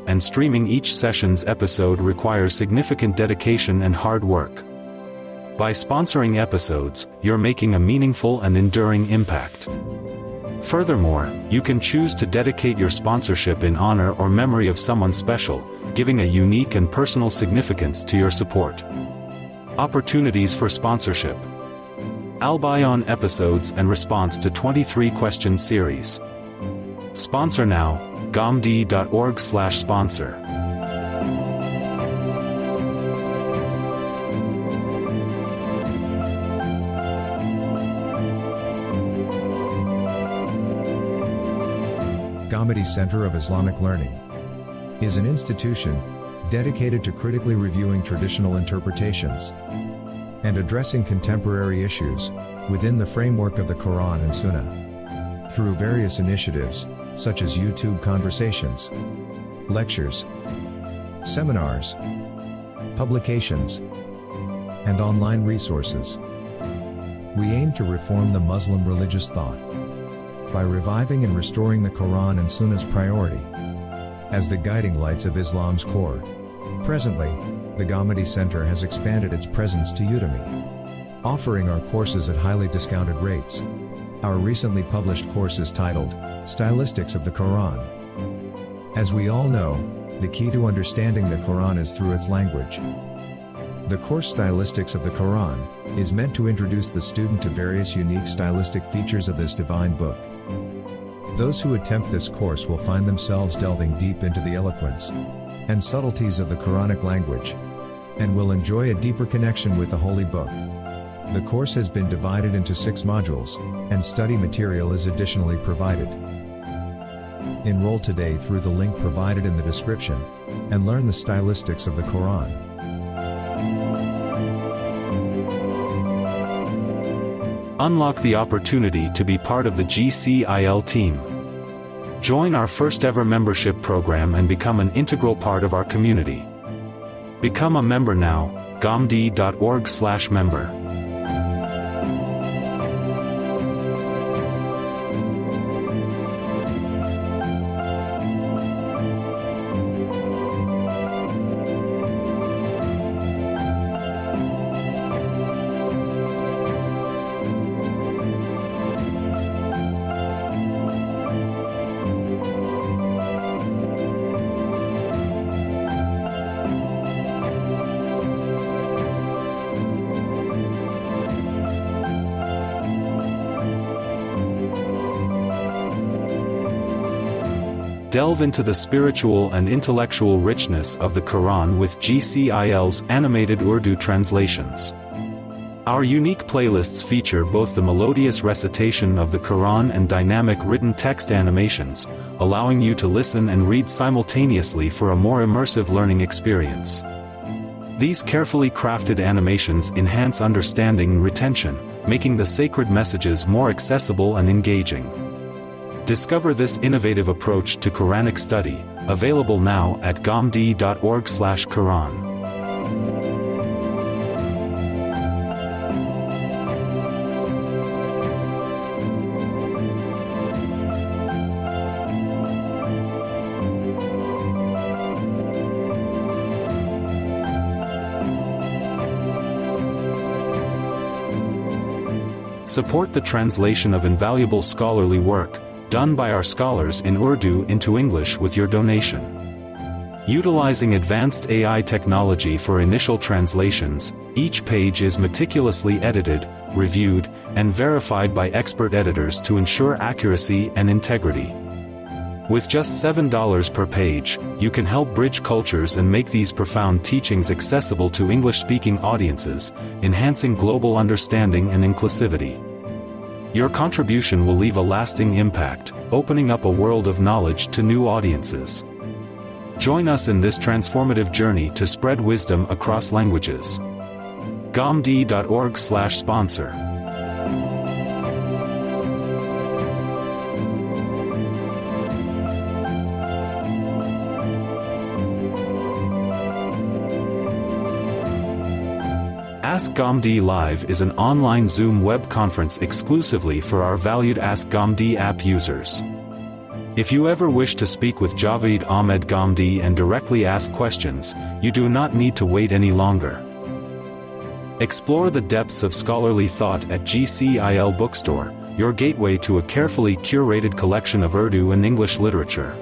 and streaming each session's episode requires significant dedication and hard work. By sponsoring episodes, you're making a meaningful and enduring impact. Furthermore, you can choose to dedicate your sponsorship in honor or memory of someone special, giving a unique and personal significance to your support. Opportunities for sponsorship. Albion episodes and response to 23 question series. Sponsor now, gomd.org/sponsor. Gomdi Center of Islamic Learning is an institution dedicated to critically reviewing traditional interpretations and addressing contemporary issues within the framework of the Quran and Sunnah. Through various initiatives, such as YouTube conversations, lectures, seminars, publications, and online resources, we aim to reform the Muslim religious thought by reviving and restoring the Quran and Sunnah's priority as the guiding lights of Islam's core. Presently, the Gomdi Center has expanded its presence to Udemy, offering our courses at highly discounted rates. Our recently published course is titled, Stylistics of the Quran. As we all know, the key to understanding the Quran is through its language. The course Stylistics of the Quran is meant to introduce the student to various unique stylistic features of this divine book. Those who attempt this course will find themselves delving deep into the eloquence and subtleties of the Quranic language, and will enjoy a deeper connection with the Holy Book. The course has been divided into 6 modules, and study material is additionally provided. Enroll today through the link provided in the description, and learn the stylistics of the Quran. Unlock the opportunity to be part of the GCIL team. Join our first-ever membership program and become an integral part of our community. Become a member now, gomd.org/member. Delve into the spiritual and intellectual richness of the Quran with GCIL's animated Urdu translations. Our unique playlists feature both the melodious recitation of the Quran and dynamic written text animations, allowing you to listen and read simultaneously for a more immersive learning experience. These carefully crafted animations enhance understanding and retention, making the sacred messages more accessible and engaging. Discover this innovative approach to Quranic study, available now at gomd.org/Quran. Support the translation of invaluable scholarly work, done by our scholars in Urdu into English with your donation. Utilizing advanced AI technology for initial translations, each page is meticulously edited, reviewed, and verified by expert editors to ensure accuracy and integrity. With just $7 per page, you can help bridge cultures and make these profound teachings accessible to English-speaking audiences, enhancing global understanding and inclusivity. Your contribution will leave a lasting impact, opening up a world of knowledge to new audiences. Join us in this transformative journey to spread wisdom across languages. gomd.org/sponsor. Ask Gomdi Live is an online Zoom web conference exclusively for our valued Ask Gomdi app users. If you ever wish to speak with Javed Ahmed Ghamdi and directly ask questions, you do not need to wait any longer. Explore the depths of scholarly thought at GCIL Bookstore, your gateway to a carefully curated collection of Urdu and English literature.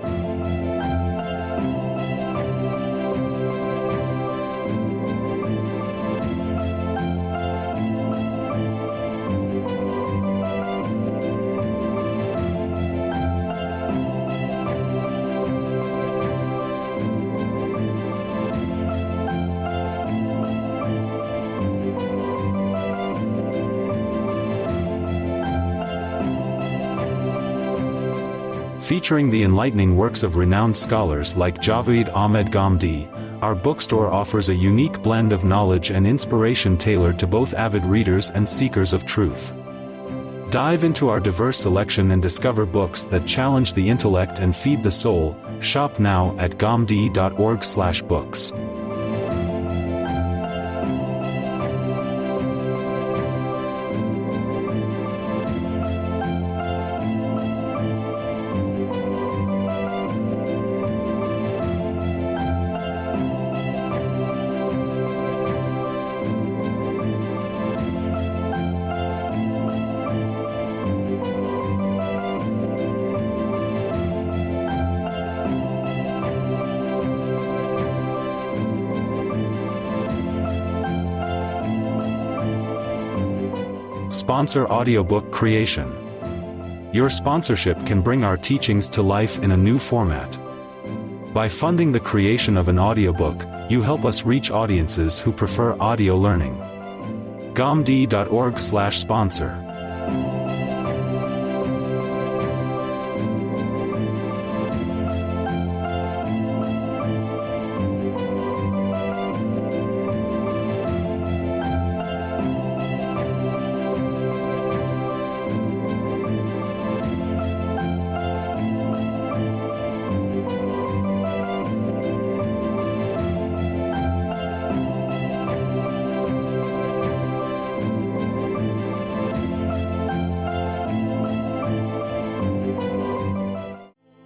Featuring the enlightening works of renowned scholars like Javed Ahmed Ghamdi, our bookstore offers a unique blend of knowledge and inspiration tailored to both avid readers and seekers of truth. Dive into our diverse selection and discover books that challenge the intellect and feed the soul. Shop now at ghamdi.org/books. Sponsor audiobook creation. Your sponsorship can bring our teachings to life in a new format. By funding the creation of an audiobook, you help us reach audiences who prefer audio learning. ghamdi.org/sponsor.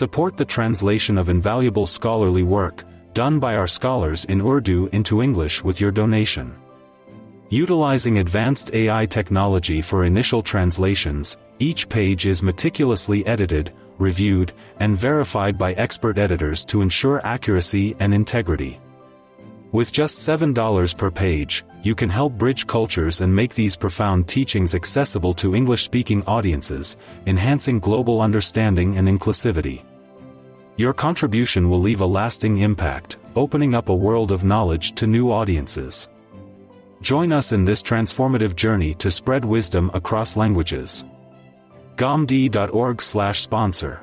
Support the translation of invaluable scholarly work, done by our scholars in Urdu into English with your donation. Utilizing advanced AI technology for initial translations, each page is meticulously edited, reviewed, and verified by expert editors to ensure accuracy and integrity. With just $7 per page, you can help bridge cultures and make these profound teachings accessible to English-speaking audiences, enhancing global understanding and inclusivity. Your contribution will leave a lasting impact, opening up a world of knowledge to new audiences. Join us in this transformative journey to spread wisdom across languages. ghamdi.org/sponsor.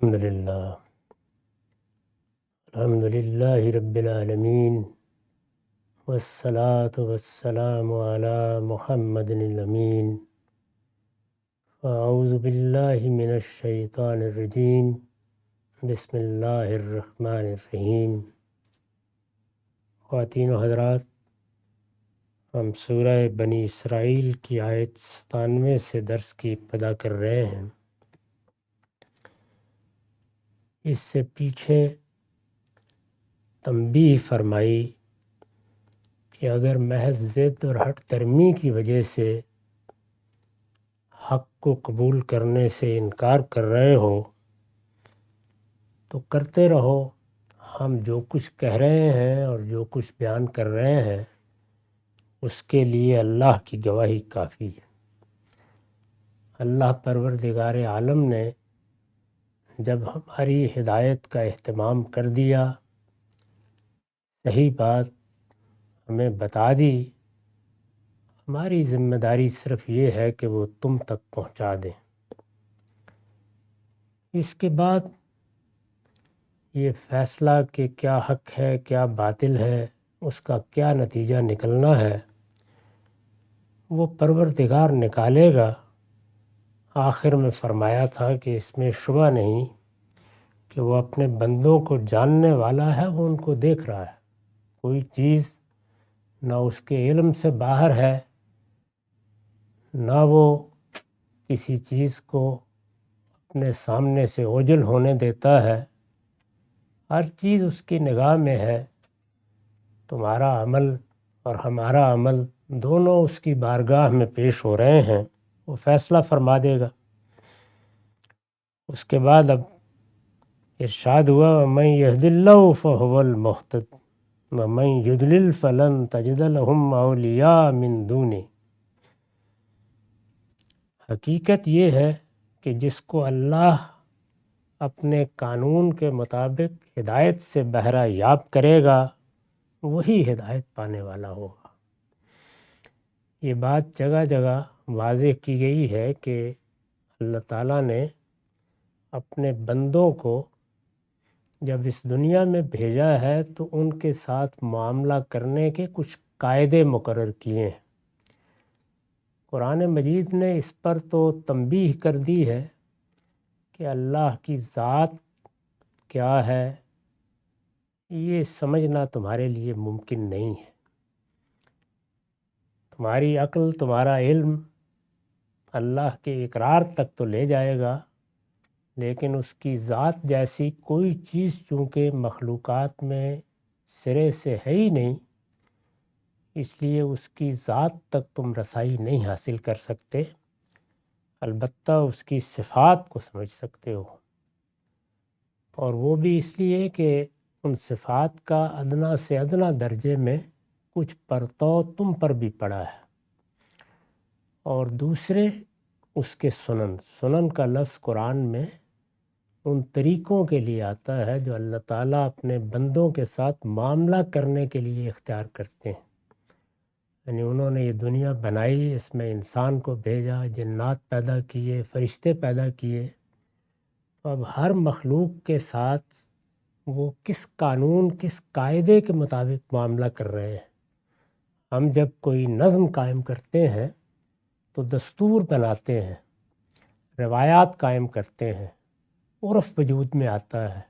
الحمد للہ رب العالمین والصلاة والسلام علی محمد الامین اعوذ باللہ من الشیطان الرجیم بسم اللہ الرحمن الرحیم۔ خواتین و حضرات، ہم سورہ بنی اسرائیل کی آیت 97 سے درس کی ابتدا کر رہے ہیں۔ اس سے پیچھے تنبیہ فرمائی کہ اگر محض ضد اور ہٹ درمی کی وجہ سے حق کو قبول کرنے سے انکار کر رہے ہو تو کرتے رہو، ہم جو کچھ کہہ رہے ہیں اور جو کچھ بیان کر رہے ہیں اس کے لیے اللہ کی گواہی کافی ہے۔ اللہ پروردگار عالم نے جب ہماری ہدایت کا اہتمام کر دیا، صحیح بات ہمیں بتا دی، ہماری ذمہ داری صرف یہ ہے کہ وہ تم تک پہنچا دیں۔ اس کے بعد یہ فیصلہ کہ کیا حق ہے کیا باطل ہے، اس کا کیا نتیجہ نکلنا ہے، وہ پروردگار نکالے گا۔ آخر میں فرمایا تھا کہ اس میں شبہ نہیں کہ وہ اپنے بندوں کو جاننے والا ہے، وہ ان کو دیکھ رہا ہے۔ کوئی چیز نہ اس کے علم سے باہر ہے، نہ وہ کسی چیز کو اپنے سامنے سے اوجھل ہونے دیتا ہے، ہر چیز اس کی نگاہ میں ہے۔ تمہارا عمل اور ہمارا عمل دونوں اس کی بارگاہ میں پیش ہو رہے ہیں، وہ فیصلہ فرما دے گا۔ اس کے بعد اب ارشاد ہوا وَمَن يَهْدِ اللَّهُ فَهُوَ الْمُهْتَدِ وَمَن يُضْلِلْ فَلَن تَجِدَ لَهُمْ أَوْلِيَاءَ مِن دُونِهِ۔ حقیقت یہ ہے کہ جس کو اللہ اپنے قانون کے مطابق ہدایت سے بہرہ یاب کرے گا وہی ہدایت پانے والا ہوگا۔ یہ بات جگہ جگہ واضح کی گئی ہے کہ اللہ تعالیٰ نے اپنے بندوں کو جب اس دنیا میں بھیجا ہے تو ان کے ساتھ معاملہ کرنے کے کچھ قاعدے مقرر کیے ہیں۔ قرآن مجید نے اس پر تو تنبیہ کر دی ہے کہ اللہ کی ذات کیا ہے یہ سمجھنا تمہارے لیے ممکن نہیں ہے۔ تمہاری عقل، تمہارا علم اللہ کے اقرار تک تو لے جائے گا، لیکن اس کی ذات جیسی کوئی چیز چونکہ مخلوقات میں سرے سے ہے ہی نہیں، اس لیے اس کی ذات تک تم رسائی نہیں حاصل کر سکتے، البتہ اس کی صفات کو سمجھ سکتے ہو، اور وہ بھی اس لیے کہ ان صفات کا ادنا سے ادنا درجے میں کچھ پرتو تم پر بھی پڑا ہے۔ اور دوسرے اس کے سنن کا لفظ قرآن میں ان طریقوں کے لیے آتا ہے جو اللہ تعالیٰ اپنے بندوں کے ساتھ معاملہ کرنے کے لیے اختیار کرتے ہیں۔ یعنی انہوں نے یہ دنیا بنائی، اس میں انسان کو بھیجا، جنات پیدا کیے، فرشتے پیدا کیے، تو اب ہر مخلوق کے ساتھ وہ کس قانون، کس قاعدے کے مطابق معاملہ کر رہے ہیں۔ ہم جب کوئی نظم قائم کرتے ہیں تو دستور بناتے ہیں، روایات قائم کرتے ہیں، عرف وجود میں آتا ہے۔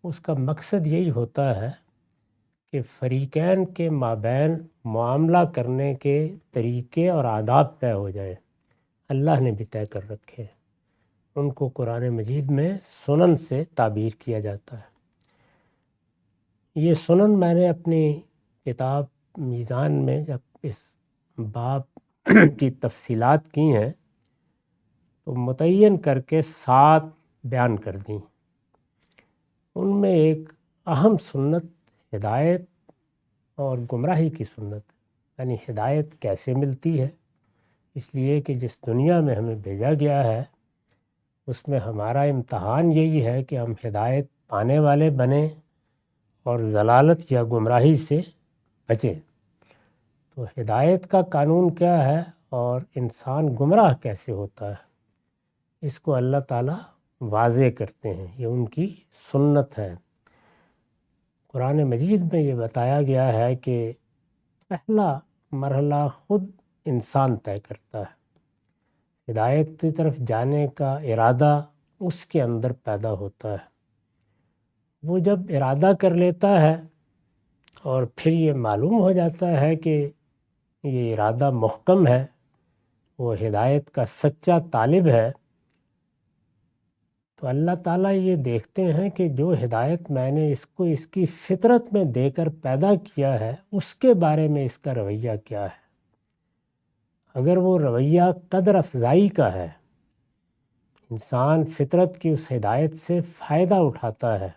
اس کا مقصد یہی ہوتا ہے کہ فریقین کے مابین معاملہ کرنے کے طریقے اور آداب طے ہو جائیں۔ اللہ نے بھی طے کر رکھے ہیں، ان کو قرآن مجید میں سنن سے تعبیر کیا جاتا ہے۔ یہ سنن میں نے اپنی کتاب میزان میں جب اس باب کی تفصیلات کی ہیں تو متعین کر کے 7 بیان کر دیں۔ ان میں ایک اہم سنت ہدایت اور گمراہی کی سنت، یعنی ہدایت کیسے ملتی ہے، اس لیے کہ جس دنیا میں ہمیں بھیجا گیا ہے اس میں ہمارا امتحان یہی ہے کہ ہم ہدایت پانے والے بنیں اور ضلالت یا گمراہی سے بچیں۔ تو ہدایت کا قانون کیا ہے اور انسان گمراہ کیسے ہوتا ہے، اس کو اللہ تعالیٰ واضح کرتے ہیں، یہ ان کی سنت ہے۔ قرآن مجید میں یہ بتایا گیا ہے کہ پہلا مرحلہ خود انسان طے کرتا ہے، ہدایت کی طرف جانے کا ارادہ اس کے اندر پیدا ہوتا ہے۔ وہ جب ارادہ کر لیتا ہے اور پھر یہ معلوم ہو جاتا ہے کہ یہ ارادہ محکم ہے، وہ ہدایت کا سچا طالب ہے، تو اللہ تعالیٰ یہ دیکھتے ہیں کہ جو ہدایت میں نے اس کو اس کی فطرت میں دے کر پیدا کیا ہے، اس کے بارے میں اس کا رویہ کیا ہے۔ اگر وہ رویہ قدر افزائی کا ہے، انسان فطرت کی اس ہدایت سے فائدہ اٹھاتا ہے،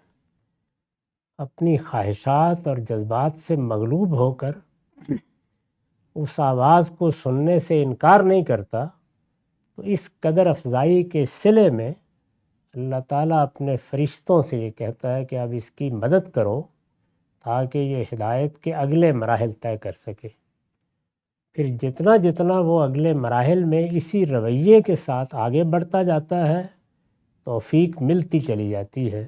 اپنی خواہشات اور جذبات سے مغلوب ہو کر اس آواز کو سننے سے انکار نہیں کرتا، تو اس قدر افزائی کے صلے میں اللہ تعالیٰ اپنے فرشتوں سے یہ کہتا ہے کہ اب اس کی مدد کرو تاکہ یہ ہدایت کے اگلے مراحل طے کر سکے۔ پھر جتنا جتنا وہ اگلے مراحل میں اسی رویے کے ساتھ آگے بڑھتا جاتا ہے، توفیق ملتی چلی جاتی ہے،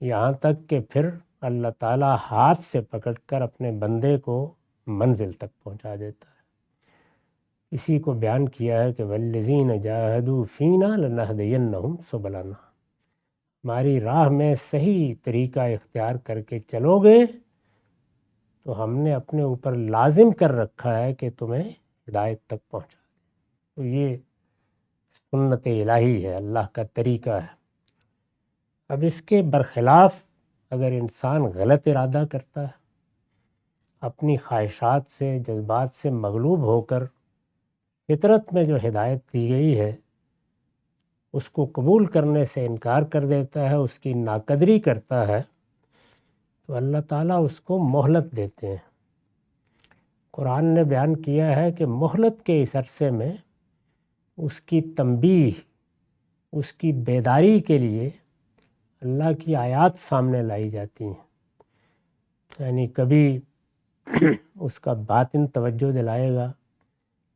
یہاں تک کہ پھر اللہ تعالیٰ ہاتھ سے پکڑ کر اپنے بندے کو منزل تک پہنچا دیتا ہے۔ اسی کو بیان کیا ہے کہ والذین جاہدوا فینا لنہدینہم سبلنا، ہماری راہ میں صحیح طریقہ اختیار کر کے چلو گے تو ہم نے اپنے اوپر لازم کر رکھا ہے کہ تمہیں ہدایت تک پہنچا دیں۔ تو یہ سنت الہی ہے، اللہ کا طریقہ ہے۔ اب اس کے برخلاف اگر انسان غلط ارادہ کرتا ہے، اپنی خواہشات سے جذبات سے مغلوب ہو کر فطرت میں جو ہدایت دی گئی ہے اس کو قبول کرنے سے انکار کر دیتا ہے، اس کی ناقدری کرتا ہے، تو اللہ تعالیٰ اس کو مہلت دیتے ہیں۔ قرآن نے بیان کیا ہے کہ مہلت کے اس عرصے میں اس کی تنبیہ، اس کی بیداری کے لیے اللہ کی آیات سامنے لائی جاتی ہیں، یعنی کبھی اس کا باطن توجہ دلائے گا،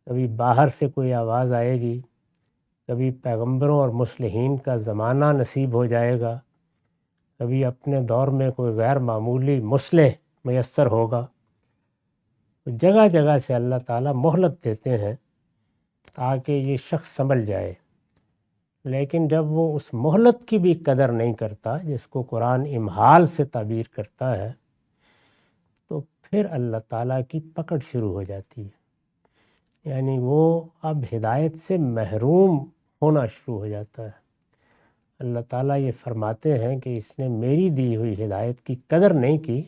کبھی باہر سے کوئی آواز آئے گی، کبھی پیغمبروں اور مصلحین کا زمانہ نصیب ہو جائے گا، کبھی اپنے دور میں کوئی غیر معمولی مصلح میسر ہوگا۔ جگہ جگہ سے اللہ تعالیٰ مہلت دیتے ہیں تاکہ یہ شخص سنبھل جائے، لیکن جب وہ اس مہلت کی بھی قدر نہیں کرتا، جس کو قرآن امہال سے تعبیر کرتا ہے، تو پھر اللہ تعالیٰ کی پکڑ شروع ہو جاتی ہے، یعنی وہ اب ہدایت سے محروم ہونا شروع ہو جاتا ہے۔ اللہ تعالیٰ یہ فرماتے ہیں کہ اس نے میری دی ہوئی ہدایت کی قدر نہیں کی،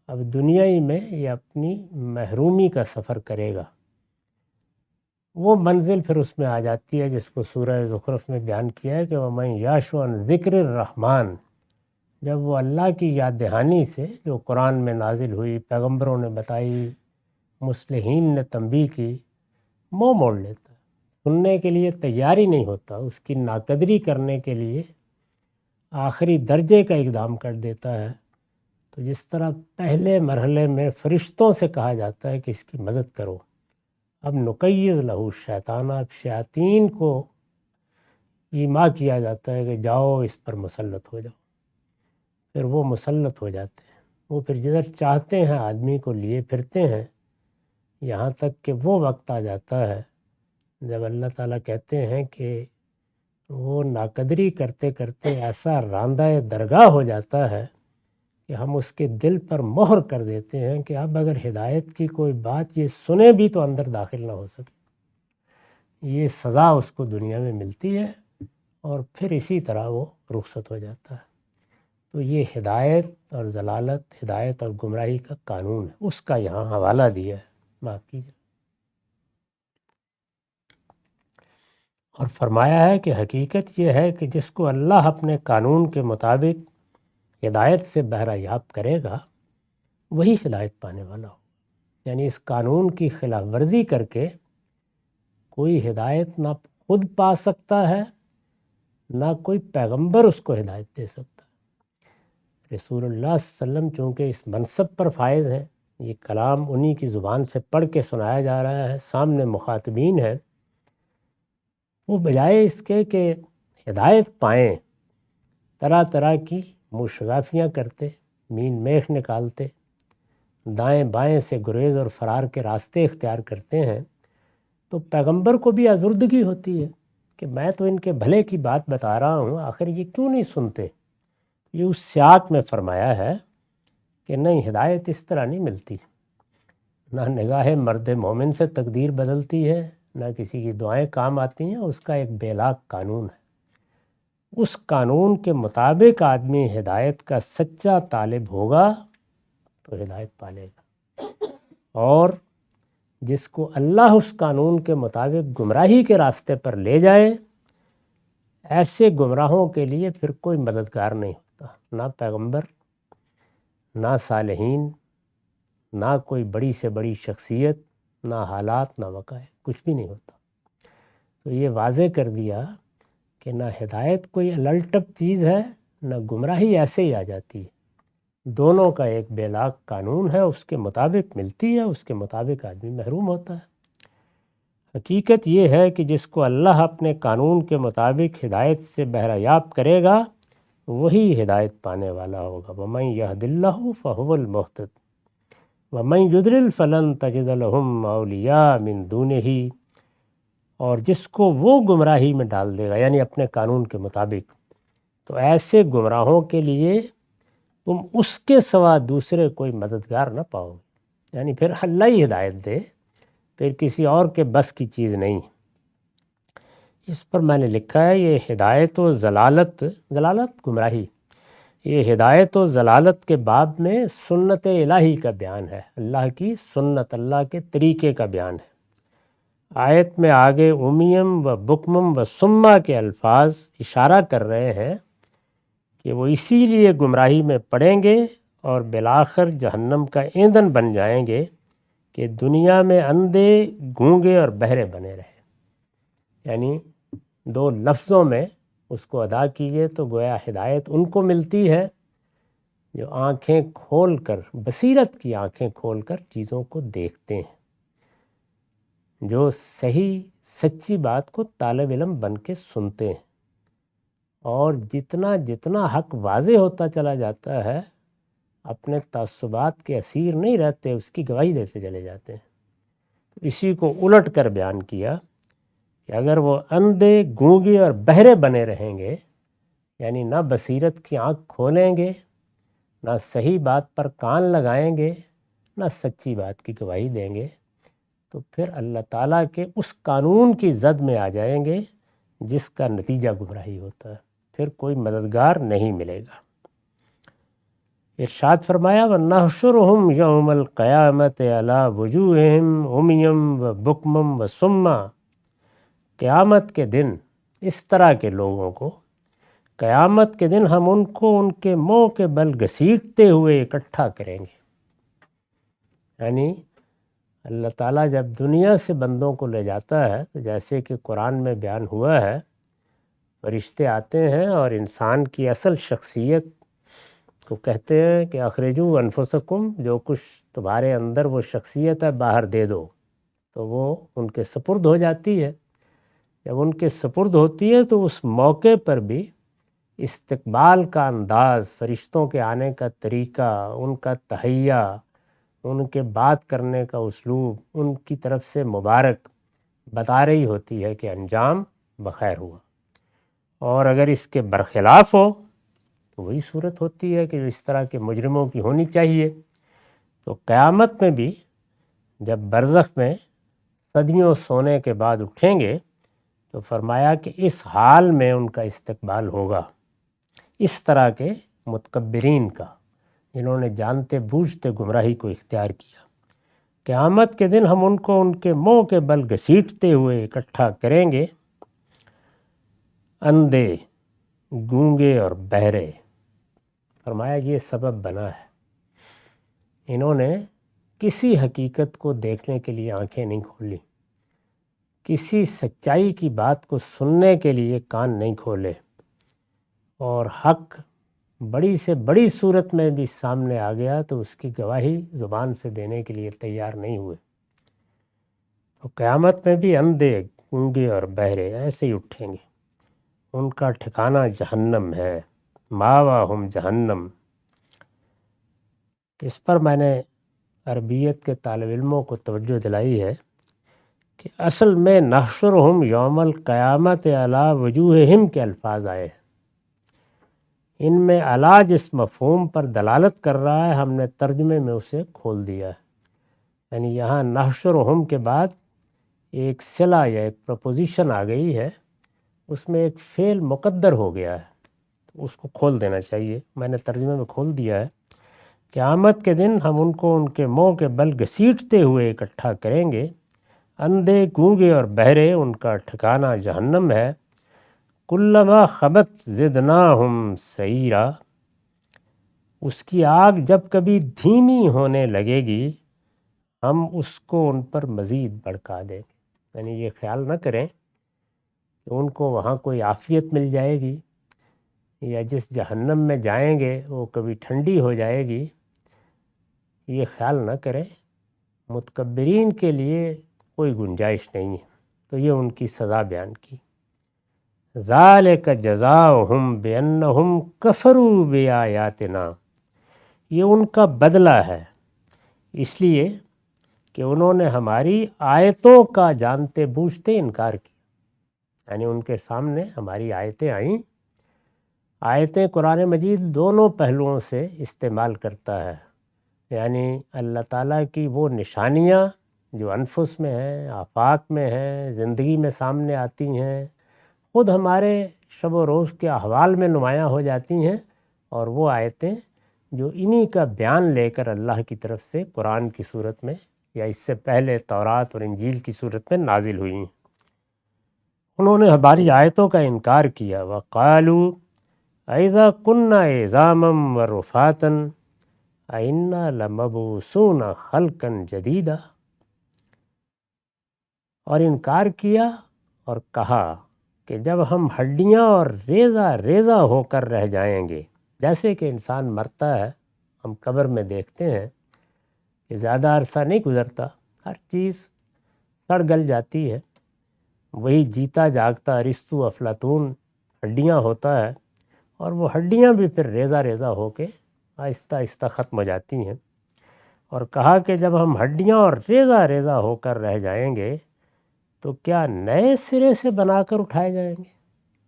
اب دنیا ہی میں یہ اپنی محرومی کا سفر کرے گا۔ وہ منزل پھر اس میں آ جاتی ہے جس کو سورہ زخرف میں بیان کیا ہے کہ وَمَن یَعْشُ عَن ذِکْرِ الرَّحْمَٰن، جب وہ اللہ کی یاد دہانی سے جو قرآن میں نازل ہوئی، پیغمبروں نے بتائی، مصلحین نے تنبیہ کی، منہ موڑ لیتا ہے، سننے کے لیے تیار ہی نہیں ہوتا، اس کی ناقدری کرنے کے لیے آخری درجے کا اقدام کر دیتا ہے۔ تو جس طرح پہلے مرحلے میں فرشتوں سے کہا جاتا ہے کہ اس کی مدد کرو، اب نقیض لہو شیطان، اب شیاطین کو ایما کیا جاتا ہے کہ جاؤ اس پر مسلط ہو جاؤ، پھر وہ مسلط ہو جاتے ہیں، وہ پھر جدھر چاہتے ہیں آدمی کو لیے پھرتے ہیں، یہاں تک کہ وہ وقت آ جاتا ہے جب اللہ تعالیٰ کہتے ہیں کہ وہ ناقدری کرتے کرتے ایسا راندہ درگاہ ہو جاتا ہے کہ ہم اس کے دل پر مہر کر دیتے ہیں کہ اب اگر ہدایت کی کوئی بات یہ سنے بھی تو اندر داخل نہ ہو سکے۔ یہ سزا اس کو دنیا میں ملتی ہے اور پھر اسی طرح وہ رخصت ہو جاتا ہے۔ تو یہ ہدایت اور ضلالت، ہدایت اور گمراہی کا قانون ہے، اس کا یہاں حوالہ دیا ہے، معاف کیجیے۔ اور فرمایا ہے کہ حقیقت یہ ہے کہ جس کو اللہ اپنے قانون کے مطابق ہدایت سے بہرہ یاب کرے گا وہی ہدایت پانے والا ہو، یعنی اس قانون کی خلاف ورزی کر کے کوئی ہدایت نہ خود پا سکتا ہے، نہ کوئی پیغمبر اس کو ہدایت دے سکتا ہے۔ رسول اللہ صلی اللہ علیہ وسلم چونکہ اس منصب پر فائز ہیں، یہ کلام انہی کی زبان سے پڑھ کے سنایا جا رہا ہے، سامنے مخاطبین ہیں، وہ بجائے اس کے کہ ہدایت پائیں، طرح طرح کی مشغافیاں کرتے، مین میخ نکالتے، دائیں بائیں سے گریز اور فرار کے راستے اختیار کرتے ہیں، تو پیغمبر کو بھی آزردگی ہوتی ہے کہ میں تو ان کے بھلے کی بات بتا رہا ہوں، آخر یہ کیوں نہیں سنتے؟ یہ اس سیاق میں فرمایا ہے کہ نہیں، ہدایت اس طرح نہیں ملتی، نہ نگاہ مرد مومن سے تقدیر بدلتی ہے، نہ کسی کی دعائیں کام آتی ہیں، اس کا ایک بے لاگ قانون ہے۔ اس قانون کے مطابق آدمی ہدایت کا سچا طالب ہوگا تو ہدایت پالے گا، اور جس کو اللہ اس قانون کے مطابق گمراہی کے راستے پر لے جائے، ایسے گمراہوں کے لیے پھر کوئی مددگار نہیں ہوتا، نہ پیغمبر، نہ صالحین، نہ کوئی بڑی سے بڑی شخصیت، نہ حالات، نہ وقائع، کچھ بھی نہیں ہوتا۔ تو یہ واضح کر دیا کہ نہ ہدایت کوئی الٹپ چیز ہے، نہ گمراہی ایسے ہی آ جاتی ہے، دونوں کا ایک بے لاگ قانون ہے، اس کے مطابق ملتی ہے، اس کے مطابق آدمی محروم ہوتا ہے۔ حقیقت یہ ہے کہ جس کو اللہ اپنے قانون کے مطابق ہدایت سے بہرہ یاب کرے گا وہی ہدایت پانے والا ہوگا۔ وَمَن يَهْدِ اللَّهُ فَهُوَ الْمُهْتَدِ وَمَن يُضْلِلْ فَلَن تَجِدَ لَهُمْ أَوْلِيَاءَ مِن دُونِهِ، اور جس کو وہ گمراہی میں ڈال دے گا یعنی اپنے قانون کے مطابق، تو ایسے گمراہوں کے لیے تم اس کے سوا دوسرے کوئی مددگار نہ پاؤ گے، یعنی پھر اللہ ہی ہدایت دے، پھر کسی اور کے بس کی چیز نہیں۔ اس پر میں نے لکھا ہے یہ ہدایت و ضلالت گمراہی، یہ ہدایت و ضلالت کے باب میں سنت الہی کا بیان ہے، اللہ کی سنت، اللہ کے طریقے کا بیان ہے۔ آیت میں آگے امیم و بکمم و سما کے الفاظ اشارہ کر رہے ہیں کہ وہ اسی لیے گمراہی میں پڑیں گے اور بالآخر جہنم کا ایندھن بن جائیں گے کہ دنیا میں اندھے، گونگے اور بہرے بنے رہے، یعنی دو لفظوں میں اس کو ادا کیجئے تو گویا ہدایت ان کو ملتی ہے جو آنکھیں کھول کر، بصیرت کی آنکھیں کھول کر چیزوں کو دیکھتے ہیں، جو صحیح سچی بات کو طالب علم بن کے سنتے ہیں، اور جتنا جتنا حق واضح ہوتا چلا جاتا ہے اپنے تعصبات کے اسیر نہیں رہتے، اس کی گواہی دیتے چلے جاتے ہیں۔ اسی کو الٹ کر بیان کیا کہ اگر وہ اندھے، گونگے اور بہرے بنے رہیں گے، یعنی نہ بصیرت کی آنکھ کھولیں گے، نہ صحیح بات پر کان لگائیں گے، نہ سچی بات کی گواہی دیں گے، تو پھر اللہ تعالیٰ کے اس قانون کی زد میں آ جائیں گے جس کا نتیجہ گمراہی ہوتا ہے، پھر کوئی مددگار نہیں ملے گا۔ ارشاد فرمایا وَنَحْشُرُهُمْ يَوْمَ الْقِيَامَةِ عَلَىٰ وُجُوهِهِمْ عُمْيًا وَبُكْمًا وَصُمًّا، قیامت کے دن اس طرح کے لوگوں کو، قیامت کے دن ہم ان کو ان کے منہ کے بل گھسیٹتے ہوئے اکٹھا کریں گے۔ یعنی اللہ تعالیٰ جب دنیا سے بندوں کو لے جاتا ہے تو جیسے کہ قرآن میں بیان ہوا ہے، فرشتے آتے ہیں اور انسان کی اصل شخصیت کو کہتے ہیں کہ اخرجوا انفسکم، جو کچھ تمہارے اندر وہ شخصیت ہے باہر دے دو، تو وہ ان کے سپرد ہو جاتی ہے۔ جب ان کے سپرد ہوتی ہے تو اس موقع پر بھی استقبال کا انداز، فرشتوں کے آنے کا طریقہ، ان کا تحیہ، ان کے بات کرنے کا اسلوب، ان کی طرف سے مبارک بتا رہی ہوتی ہے کہ انجام بخیر ہوا، اور اگر اس کے برخلاف ہو تو وہی صورت ہوتی ہے کہ جو اس طرح کے مجرموں کی ہونی چاہیے۔ تو قیامت میں بھی جب برزخ میں صدیوں سونے کے بعد اٹھیں گے تو فرمایا کہ اس حال میں ان کا استقبال ہوگا، اس طرح کے متکبرین کا، جنہوں نے جانتے بوجھتے گمراہی کو اختیار کیا۔ قیامت کے دن ہم ان کو ان کے منہ کے بل گھسیٹتے ہوئے اکٹھا کریں گے، اندھے، گونگے اور بہرے۔ فرمایا یہ سبب بنا ہے، انہوں نے کسی حقیقت کو دیکھنے کے لیے آنکھیں نہیں کھولی، کسی سچائی کی بات کو سننے کے لیے کان نہیں کھولے، اور حق بڑی سے بڑی صورت میں بھی سامنے آ گیا تو اس کی گواہی زبان سے دینے کے لیے تیار نہیں ہوئے۔ تو قیامت میں بھی اندھے، گونگے اور بہرے ایسے ہی اٹھیں گے۔ ان کا ٹھکانہ جہنم ہے، ماواہم جہنم۔ اس پر میں نے عربیت کے طالب علموں کو توجہ دلائی ہے کہ اصل میں نحشرہم یوم القیامت علی وجوہہم کے الفاظ آئے ہیں۔ ان میں علی جس مفہوم پر دلالت کر رہا ہے، ہم نے ترجمے میں اسے کھول دیا ہے۔ یعنی یہاں نحشرہم کے بعد ایک صلہ یا ایک پرپوزیشن آ گئی ہے، اس میں ایک فعل مقدر ہو گیا ہے، تو اس کو کھول دینا چاہیے۔ میں نے ترجمے میں کھول دیا ہے۔ قیامت کے دن ہم ان کو ان کے منہ کے بل گھسیٹتے ہوئے اکٹھا کریں گے، اندھے، گونگے اور بہرے ان کا ٹھکانہ جہنم ہے۔ کلما خبت زدناہم سعیرا، اس کی آگ جب کبھی دھیمی ہونے لگے گی، ہم اس کو ان پر مزید بھڑکا دیں گے۔ یعنی یہ خیال نہ کریں کہ ان کو وہاں کوئی عافیت مل جائے گی یا جس جہنم میں جائیں گے وہ کبھی ٹھنڈی ہو جائے گی، یہ خیال نہ کریں۔ متکبرین کے لیے کوئی گنجائش نہیں ہے، تو یہ ان کی سزا بیان کی۔ ذالک جزاؤہم بانہم کفروا بآیاتنا، یہ ان کا بدلہ ہے اس لیے کہ انہوں نے ہماری آیتوں کا جانتے بوجھتے انکار کیا۔ یعنی ان کے سامنے ہماری آیتیں آئیں۔ آیتیں قرآن مجید دونوں پہلوؤں سے استعمال کرتا ہے، یعنی اللہ تعالیٰ کی وہ نشانیاں جو انفس میں ہیں، آفاق میں ہیں، زندگی میں سامنے آتی ہیں، خود ہمارے شب و روز کے احوال میں نمایاں ہو جاتی ہیں، اور وہ آیتیں جو انہی کا بیان لے کر اللہ کی طرف سے قرآن کی صورت میں یا اس سے پہلے تورات اور انجیل کی صورت میں نازل ہوئی ہیں۔ انہوں نے ہماری آیتوں کا انکار کیا۔ وَقَالُوا أَإِذَا كُنَّا عِظَامًا وَرُفَاتًا أَإِنَّا لَمَبْعُوثُونَ خَلْقًا جَدِيدًا، اور انکار کیا اور کہا کہ جب ہم ہڈیاں اور ریزہ ریزہ ہو کر رہ جائیں گے، جیسے کہ انسان مرتا ہے، ہم قبر میں دیکھتے ہیں کہ زیادہ عرصہ نہیں گزرتا، ہر چیز سڑ گل جاتی ہے، وہی جیتا جاگتا ارسطو افلاطون ہڈیاں ہوتا ہے، اور وہ ہڈیاں بھی پھر ریزہ ریزہ ہو کے آہستہ آہستہ ختم ہو جاتی ہیں۔ اور کہا کہ جب ہم ہڈیاں اور ریزہ ریزہ ہو کر رہ جائیں گے تو کیا نئے سرے سے بنا کر اٹھائے جائیں گے؟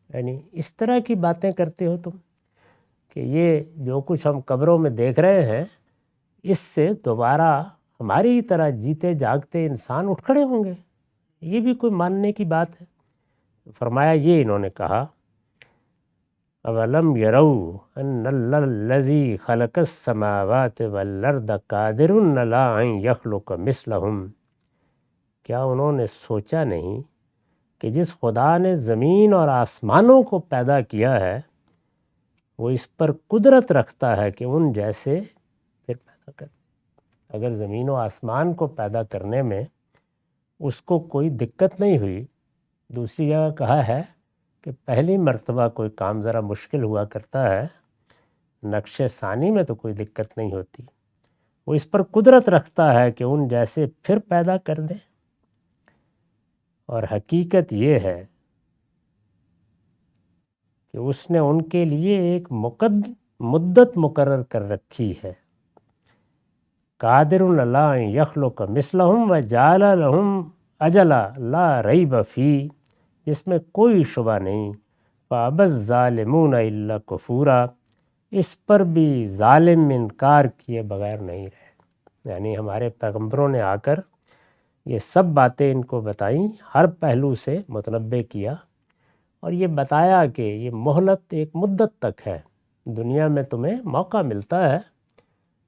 یعنی اس طرح کی باتیں کرتے ہو تم کہ یہ جو کچھ ہم قبروں میں دیکھ رہے ہیں، اس سے دوبارہ ہماری طرح جیتے جاگتے انسان اٹھ کھڑے ہوں گے، یہ بھی کوئی ماننے کی بات ہے؟ فرمایا یہ انہوں نے کہا، اولم یروا ان اللہ الذی خلق السماوات والارض قادر علی ان یخلق مثلہم، کیا انہوں نے سوچا نہیں کہ جس خدا نے زمین اور آسمانوں کو پیدا کیا ہے وہ اس پر قدرت رکھتا ہے کہ ان جیسے پھر پیدا کرے۔ اگر زمین و آسمان کو پیدا کرنے میں اس کو کوئی دقت نہیں ہوئی، دوسری جگہ کہا ہے کہ پہلی مرتبہ کوئی کام ذرا مشکل ہوا کرتا ہے، نقش ثانی میں تو کوئی دقت نہیں ہوتی، وہ اس پر قدرت رکھتا ہے کہ ان جیسے پھر پیدا کر دے۔ اور حقیقت یہ ہے کہ اس نے ان کے لیے ایک مدت مقرر کر رکھی ہے۔ قادر علی ان یخلق مثلہم وجعل لہم اجلا لا ریب فیہ، جس میں کوئی شبہ نہیں، فابى الظالمون الا کفورا، اس پر بھی ظالم انکار کیے بغیر نہیں رہے۔ یعنی ہمارے پیغمبروں نے آ کر یہ سب باتیں ان کو بتائیں، ہر پہلو سے متنبع کیا، اور یہ بتایا کہ یہ مہلت ایک مدت تک ہے، دنیا میں تمہیں موقع ملتا ہے،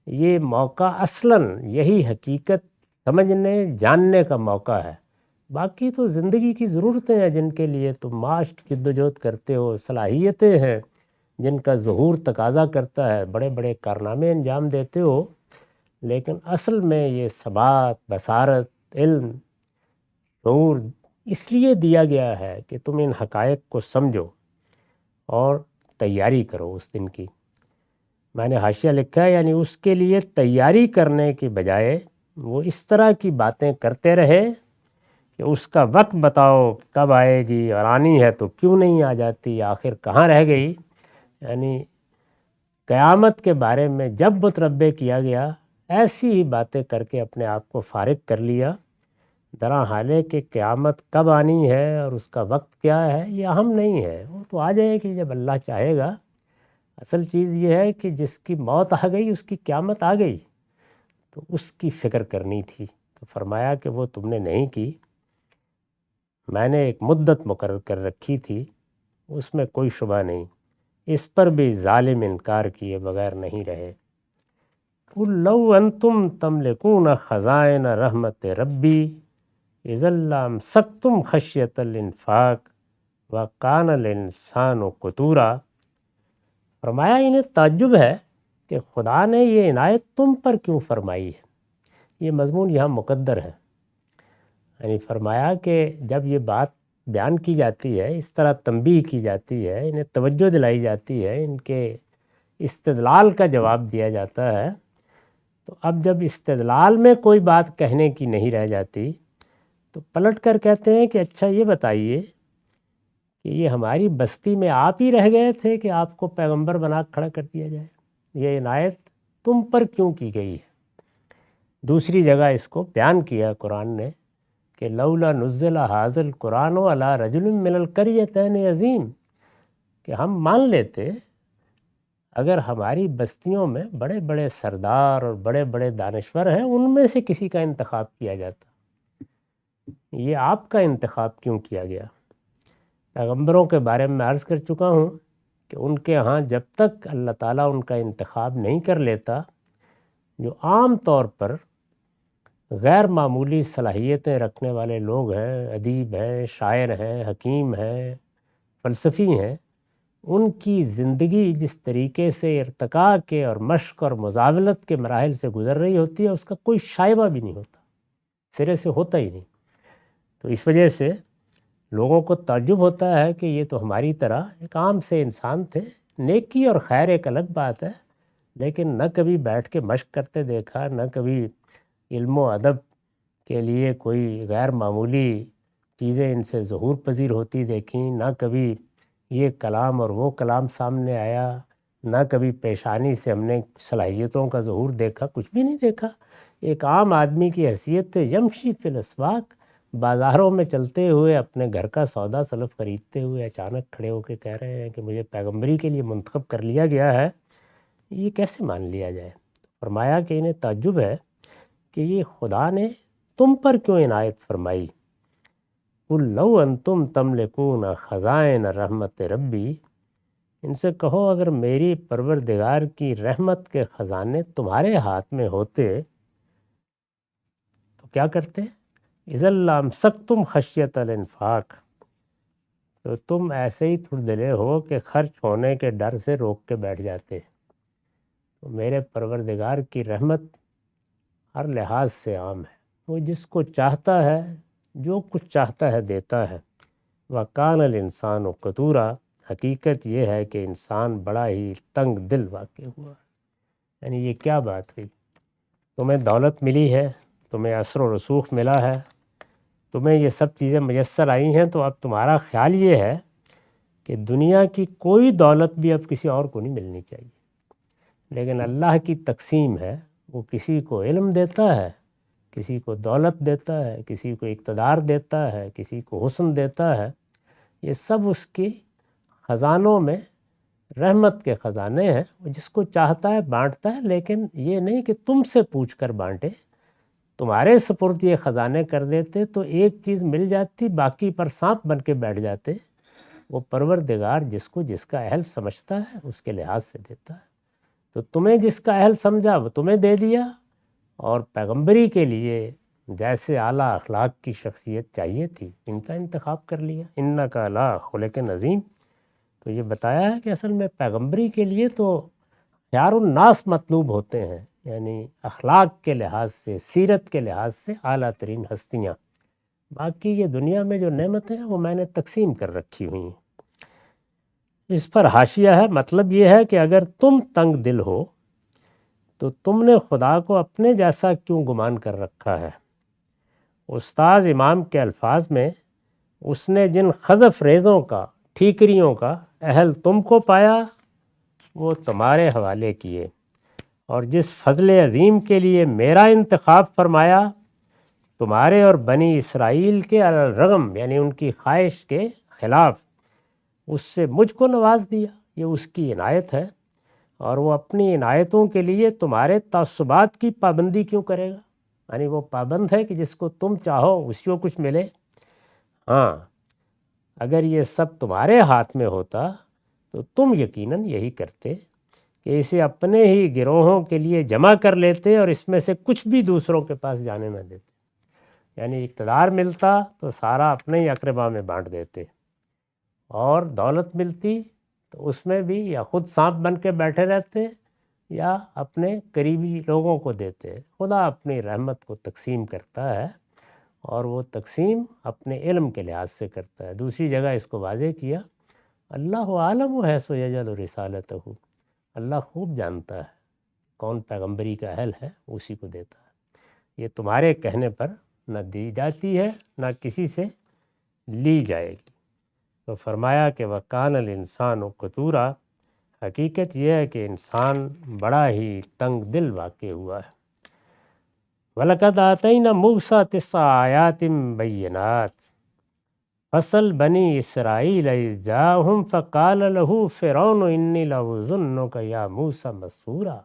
یہ موقع اصلاً یہی حقیقت سمجھنے جاننے کا موقع ہے، باقی تو زندگی کی ضرورتیں ہیں جن کے لیے تم معاش کی جدوجہد کرتے ہو، صلاحیتیں ہیں جن کا ظہور تقاضا کرتا ہے، بڑے بڑے کارنامے انجام دیتے ہو، لیکن اصل میں یہ ثبات، بصارت، علم، شعور اس لیے دیا گیا ہے کہ تم ان حقائق کو سمجھو اور تیاری کرو اس دن کی۔ میں نے حاشیہ لکھا ہے، یعنی اس کے لیے تیاری کرنے کی بجائے وہ اس طرح کی باتیں کرتے رہے کہ اس کا وقت بتاؤ کب آئے گی، اور آنی ہے تو کیوں نہیں آ جاتی، آخر کہاں رہ گئی۔ یعنی قیامت کے بارے میں جب متنبع کیا گیا ایسی ہی باتیں کر کے اپنے آپ کو فارغ کر لیا، درا حال ہے کہ قیامت کب آنی ہے اور اس کا وقت کیا ہے یہ اہم نہیں ہے، وہ تو آ جائے گی جب اللہ چاہے گا۔ اصل چیز یہ ہے کہ جس کی موت آ گئی اس کی قیامت آ گئی، تو اس کی فکر کرنی تھی۔ تو فرمایا کہ وہ تم نے نہیں کی، میں نے ایک مدت مقرر کر رکھی تھی، اس میں کوئی شبہ نہیں، اس پر بھی ظالم انکار کیے بغیر نہیں رہے۔ قُل لَوْ أَنْتُمْ تَمْلِكُونَ خَزَائِنَ رَحْمَتِ رَبِّي إِذًا لَّأَمْسَكْتُمْ خَشْيَةَ الْإِنفَاقِ وَكَانَ الْإِنسَانُ قُتُورًا۔ فرمایا انہیں تعجب ہے کہ خدا نے یہ عنایت تم پر کیوں فرمائی ہے۔ یہ مضمون یہاں مقدر ہے، یعنی فرمایا کہ جب یہ بات بیان کی جاتی ہے، اس طرح تنبیہ کی جاتی ہے، انہیں توجہ دلائی جاتی ہے، ان کے استدلال کا جواب دیا جاتا ہے، تو اب جب استدلال میں کوئی بات کہنے کی نہیں رہ جاتی تو پلٹ کر کہتے ہیں کہ اچھا یہ بتائیے کہ یہ ہماری بستی میں آپ ہی رہ گئے تھے کہ آپ کو پیغمبر بنا کھڑا کر دیا جائے، یہ عنایت تم پر کیوں کی گئی ہے۔ دوسری جگہ اس کو بیان کیا قرآن نے کہ لولا نزل ھذا القرآن علی رجل من القریتین عظیم، کہ ہم مان لیتے اگر ہماری بستیوں میں بڑے بڑے سردار اور بڑے بڑے دانشور ہیں، ان میں سے کسی کا انتخاب کیا جاتا، یہ آپ کا انتخاب کیوں کیا گیا۔ پیغمبروں کے بارے میں عرض کر چکا ہوں کہ ان کے ہاں جب تک اللہ تعالیٰ ان کا انتخاب نہیں کر لیتا، جو عام طور پر غیر معمولی صلاحیتیں رکھنے والے لوگ ہیں، ادیب ہیں، شاعر ہیں، حکیم ہیں، فلسفی ہیں، ان کی زندگی جس طریقے سے ارتقاء کے اور مشق اور مزاولت کے مراحل سے گزر رہی ہوتی ہے، اس کا کوئی شائبہ بھی نہیں ہوتا، سرے سے ہوتا ہی نہیں۔ تو اس وجہ سے لوگوں کو تعجب ہوتا ہے کہ یہ تو ہماری طرح ایک عام سے انسان تھے، نیکی اور خیر ایک الگ بات ہے، لیکن نہ کبھی بیٹھ کے مشق کرتے دیکھا، نہ کبھی علم و ادب کے لیے کوئی غیر معمولی چیزیں ان سے ظہور پذیر ہوتی دیکھیں، نہ کبھی یہ کلام اور وہ کلام سامنے آیا، نہ کبھی پیشانی سے ہم نے صلاحیتوں کا ظہور دیکھا، کچھ بھی نہیں دیکھا۔ ایک عام آدمی کی حیثیت سے یمشی فی الاسواق، بازاروں میں چلتے ہوئے اپنے گھر کا سودا سلف خریدتے ہوئے اچانک کھڑے ہو کے کہہ رہے ہیں کہ مجھے پیغمبری کے لیے منتخب کر لیا گیا ہے، یہ کیسے مان لیا جائے۔ فرمایا کہ انہیں تعجب ہے کہ یہ خدا نے تم پر کیوں عنایت فرمائی۔ قُل لَوْ أَنْتُمْ تَمْلِكُونَ خَزَائِنَ رَحْمَتِ رَبِّي، ان سے کہو اگر میری پروردگار کی رحمت کے خزانے تمہارے ہاتھ میں ہوتے تو کیا کرتے؟ اِذًا لَّأَمْسَكْتُمْ خَشْيَةَ الْإِنفَاقِ، تو تم ایسے ہی تھردلے ہو کہ خرچ ہونے کے ڈر سے روک کے بیٹھ جاتے۔ تو میرے پروردگار کی رحمت ہر لحاظ سے عام ہے، وہ جس کو چاہتا ہے جو کچھ چاہتا ہے دیتا ہے۔ وَكَانَ الْإِنسَانُ قَتُورًا، حقیقت یہ ہے کہ انسان بڑا ہی تنگ دل واقع ہوا۔ یعنی یہ کیا بات ہوئی، تمہیں دولت ملی ہے، تمہیں عصر و رسوخ ملا ہے، تمہیں یہ سب چیزیں میسر آئی ہیں، تو اب تمہارا خیال یہ ہے کہ دنیا کی کوئی دولت بھی اب کسی اور کو نہیں ملنی چاہیے، لیکن اللہ کی تقسیم ہے، وہ کسی کو علم دیتا ہے، کسی کو دولت دیتا ہے، کسی کو اقتدار دیتا ہے، کسی کو حسن دیتا ہے، یہ سب اس کی خزانوں میں رحمت کے خزانے ہیں، وہ جس کو چاہتا ہے بانٹتا ہے، لیکن یہ نہیں کہ تم سے پوچھ کر بانٹے، تمہارے سپرد یہ خزانے کر دیتے تو ایک چیز مل جاتی، باقی پر سانپ بن کے بیٹھ جاتے۔ وہ پروردگار جس کو جس کا اہل سمجھتا ہے اس کے لحاظ سے دیتا ہے، تو تمہیں جس کا اہل سمجھا وہ تمہیں دے دیا، اور پیغمبری کے لیے جیسے اعلیٰ اخلاق کی شخصیت چاہیے تھی ان کا انتخاب کر لیا۔ انک علی خلق عظیم، تو یہ بتایا ہے کہ اصل میں پیغمبری کے لیے تو خیار الناس مطلوب ہوتے ہیں، یعنی اخلاق کے لحاظ سے، سیرت کے لحاظ سے اعلیٰ ترین ہستیاں، باقی یہ دنیا میں جو نعمتیں ہیں وہ میں نے تقسیم کر رکھی ہوئی ہیں۔ اس پر حاشیہ ہے، مطلب یہ ہے کہ اگر تم تنگ دل ہو تو تم نے خدا کو اپنے جیسا کیوں گمان کر رکھا ہے۔ استاذ امام کے الفاظ میں اس نے جن خزف ریزوں کا ٹھیکریوں کا اہل تم کو پایا وہ تمہارے حوالے کیے، اور جس فضل عظیم کے لیے میرا انتخاب فرمایا تمہارے اور بنی اسرائیل کے الرغم یعنی ان کی خواہش کے خلاف اس سے مجھ کو نواز دیا۔ یہ اس کی عنایت ہے، اور وہ اپنی عنایتوں کے لیے تمہارے تعصبات کی پابندی کیوں کرے گا؟ یعنی وہ پابند ہے کہ جس کو تم چاہو اسی کو کچھ ملے۔ ہاں اگر یہ سب تمہارے ہاتھ میں ہوتا تو تم یقیناً یہی کرتے کہ اسے اپنے ہی گروہوں کے لیے جمع کر لیتے اور اس میں سے کچھ بھی دوسروں کے پاس جانے نہ دیتے۔ یعنی اقتدار ملتا تو سارا اپنے ہی اقربا میں بانٹ دیتے، اور دولت ملتی تو اس میں بھی یا خود سانپ بن کے بیٹھے رہتے یا اپنے قریبی لوگوں کو دیتے۔ خدا اپنی رحمت کو تقسیم کرتا ہے، اور وہ تقسیم اپنے علم کے لحاظ سے کرتا ہے۔ دوسری جگہ اس کو واضح کیا، اللہ عالم حیث یجعل رسالتہ، اللہ خوب جانتا ہے کون پیغمبری کا اہل ہے، اسی کو دیتا ہے۔ یہ تمہارے کہنے پر نہ دی جاتی ہے نہ کسی سے لی جائے گی۔ تو فرمایا کہ وَكَانَ الْإِنسَانُ قَتُورًا، حقیقت یہ ہے کہ انسان بڑا ہی تنگ دل واقع ہوا ہے۔ وَلَقَدْ آتَيْنَا مُوسَىٰ 9 آیَاتٍ بَيِّنَاتٍ فَاسْأَلْ بَنِي إِسْرَائِیلَ إِذْ جَاءَهُمْ فَقَالَ لَهُ فِرْعَوْنُ إِنِّی لَأَظُنُّکَ یَا مُوسَىٰ مَسْحُورًا۔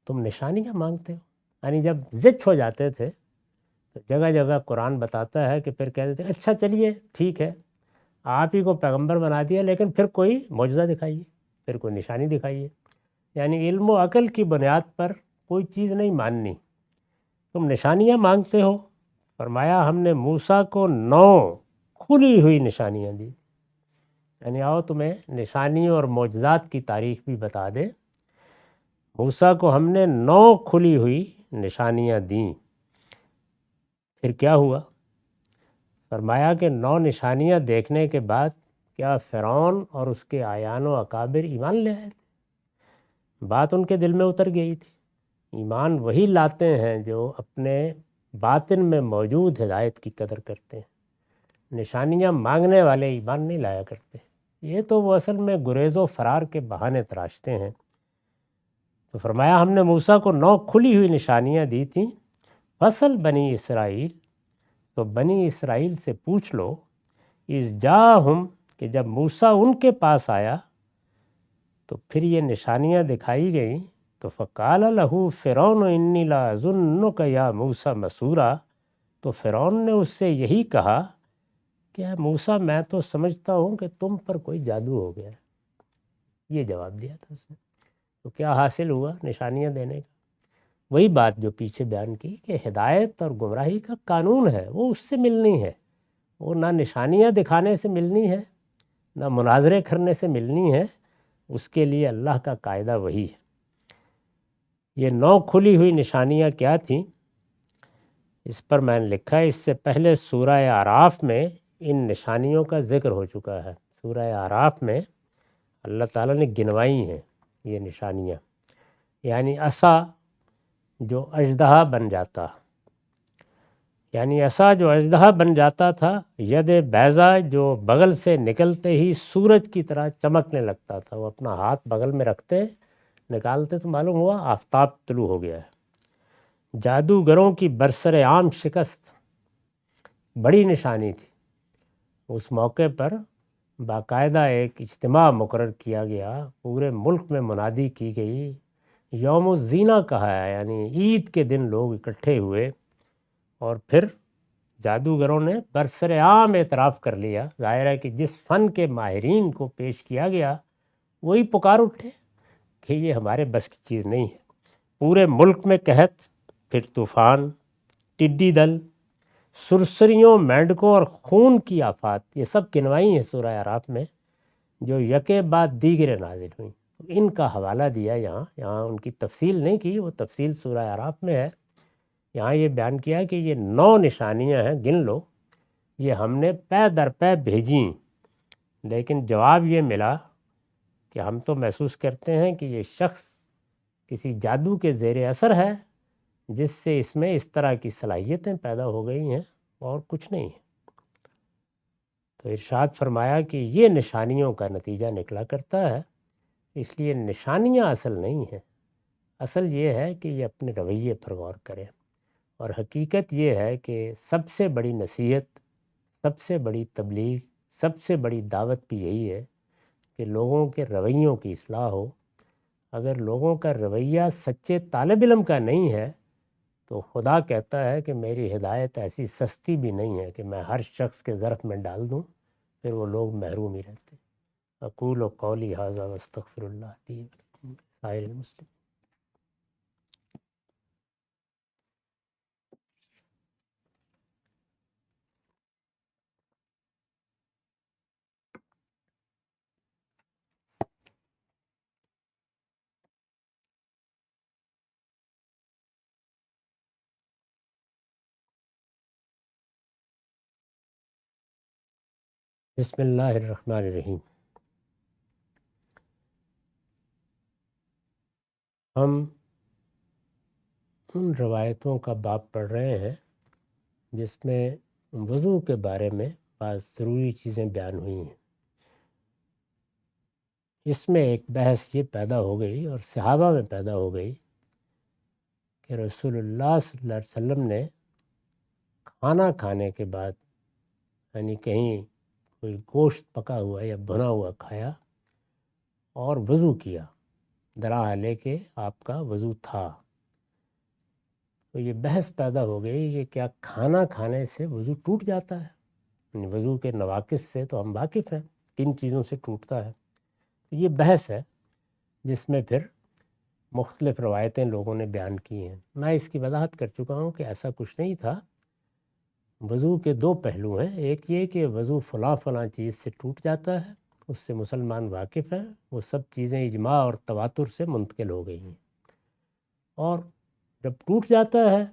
تم نشانیاں مانگتے ہو، یعنی جب زچ ہو جاتے تھے تو جگہ جگہ قرآن بتاتا ہے کہ پھر کہتے تھے اچھا چلیے ٹھیک ہے آپ ہی کو پیغمبر بنا دیا، لیکن پھر کوئی معجزہ دکھائیے، پھر کوئی نشانی دکھائیے۔ یعنی علم و عقل کی بنیاد پر کوئی چیز نہیں ماننی، تم نشانیاں مانگتے ہو۔ فرمایا ہم نے موسیٰ کو 9 کھلی ہوئی نشانیاں دی، یعنی آؤ تمہیں نشانیوں اور معجزات کی تاریخ بھی بتا دے۔ موسیٰ کو ہم نے 9 کھلی ہوئی نشانیاں دیں۔ پھر کیا ہوا؟ فرمایا کہ 9 نشانیاں دیکھنے کے بعد کیا فرعون اور اس کے اعیان و اکابر ایمان لے آئے تھے؟ بات ان کے دل میں اتر گئی تھی۔ ایمان وہی لاتے ہیں جو اپنے باطن میں موجود ہدایت کی قدر کرتے ہیں۔ نشانیاں مانگنے والے ایمان نہیں لایا کرتے، یہ تو وہ اصل میں گریز و فرار کے بہانے تراشتے ہیں۔ تو فرمایا ہم نے موسیٰ کو 9 کھلی ہوئی نشانیاں دی تھیں۔ فصل بنی اسرائیل، تو بنی اسرائیل سے پوچھ لو، اذ جاءہم، کہ جب موسیٰ ان کے پاس آیا تو پھر یہ نشانیاں دکھائی گئیں۔ تو فقال لہ فرعون انی لاظنک یا موسیٰ مسحورا، تو فرعون نے اس سے یہی کہا کہ اے موسیٰ میں تو سمجھتا ہوں کہ تم پر کوئی جادو ہو گیا ہے۔ یہ جواب دیا تھا اس نے۔ تو کیا حاصل ہوا نشانیاں دینے کا؟ وہی بات جو پیچھے بیان کی کہ ہدایت اور گمراہی کا قانون ہے، وہ اس سے ملنی ہے، وہ نہ نشانیاں دکھانے سے ملنی ہے نہ مناظرے کرنے سے ملنی ہے، اس کے لیے اللہ کا قاعدہ وہی ہے۔ یہ 9 کھلی ہوئی نشانیاں کیا تھیں؟ اس پر میں نے لکھا ہے، اس سے پہلے سورہ اعراف میں ان نشانیوں کا ذکر ہو چکا ہے۔ سورہ اعراف میں اللہ تعالیٰ نے گنوائی ہیں یہ نشانیاں، یعنی عصا جو اژدہا بن جاتا، یعنی عصا جو اژدہا بن جاتا تھا، ید بیضا جو بغل سے نکلتے ہی سورج کی طرح چمکنے لگتا تھا، وہ اپنا ہاتھ بغل میں رکھتے نکالتے تو معلوم ہوا آفتاب طلوع ہو گیا ہے۔ جادوگروں کی برسر عام شکست بڑی نشانی تھی۔ اس موقع پر باقاعدہ ایک اجتماع مقرر کیا گیا، پورے ملک میں منادی کی گئی، یوم الزینہ کہا ہے، یعنی عید کے دن لوگ اکٹھے ہوئے، اور پھر جادوگروں نے برسر عام اعتراف کر لیا۔ ظاہر ہے کہ جس فن کے ماہرین کو پیش کیا گیا وہی پکار اٹھے کہ یہ ہمارے بس کی چیز نہیں ہے۔ پورے ملک میں قحط، پھر طوفان، ٹڈی دل، سرسریوں، مینڈکوں اور خون کی آفات، یہ سب گنوائی ہیں سورہ اعراف میں، جو یکے بعد دیگرے نازل ہوئیں۔ ان کا حوالہ دیا یہاں ان کی تفصیل نہیں کی، وہ تفصیل سورہ اعراف میں ہے۔ یہاں یہ بیان کیا کہ یہ 9 نشانیاں ہیں، گن لو، یہ ہم نے پے در پے بھیجیں، لیکن جواب یہ ملا کہ ہم تو محسوس کرتے ہیں کہ یہ شخص کسی جادو کے زیر اثر ہے، جس سے اس میں اس طرح کی صلاحیتیں پیدا ہو گئی ہیں اور کچھ نہیں ہے۔ تو ارشاد فرمایا کہ یہ نشانیوں کا نتیجہ نکلا کرتا ہے، اس لیے نشانیاں اصل نہیں ہیں، اصل یہ ہے کہ یہ اپنے رویے پر غور کریں۔ اور حقیقت یہ ہے کہ سب سے بڑی نصیحت، سب سے بڑی تبلیغ، سب سے بڑی دعوت بھی یہی ہے کہ لوگوں کے رویوں کی اصلاح ہو۔ اگر لوگوں کا رویہ سچے طالب علم کا نہیں ہے تو خدا کہتا ہے کہ میری ہدایت ایسی سستی بھی نہیں ہے کہ میں ہر شخص کے ظرف میں ڈال دوں، پھر وہ لوگ محروم ہی رہتے۔ اقول قولی ھذا واستغفر اللہ لی ولکم سائر المسلمین۔ بسم اللہ الرحمن الرحیم۔ ہم ان روایتوں کا باب پڑھ رہے ہیں جس میں وضو کے بارے میں بعض ضروری چیزیں بیان ہوئی ہیں۔ اس میں ایک بحث یہ پیدا ہو گئی اور صحابہ میں پیدا ہو گئی کہ رسول اللہ صلی اللہ علیہ وسلم نے کھانا کھانے کے بعد، یعنی کہیں کوئی گوشت پکا ہوا یا بھنا ہوا کھایا اور وضو کیا، دراحالے کہ آپ کا وضو تھا، تو یہ بحث پیدا ہو گئی کہ کیا کھانا کھانے سے وضو ٹوٹ جاتا ہے؟ یعنی وضو کے نواقص سے تو ہم واقف ہیں، کن چیزوں سے ٹوٹتا ہے۔ یہ بحث ہے جس میں پھر مختلف روایتیں لوگوں نے بیان کی ہیں۔ میں اس کی وضاحت کر چکا ہوں کہ ایسا کچھ نہیں تھا۔ وضو کے دو پہلو ہیں، ایک یہ کہ وضو فلاں فلاں چیز سے ٹوٹ جاتا ہے، اس سے مسلمان واقف ہیں، وہ سب چیزیں اجماع اور تواتر سے منتقل ہو گئی ہیں، اور جب ٹوٹ جاتا ہے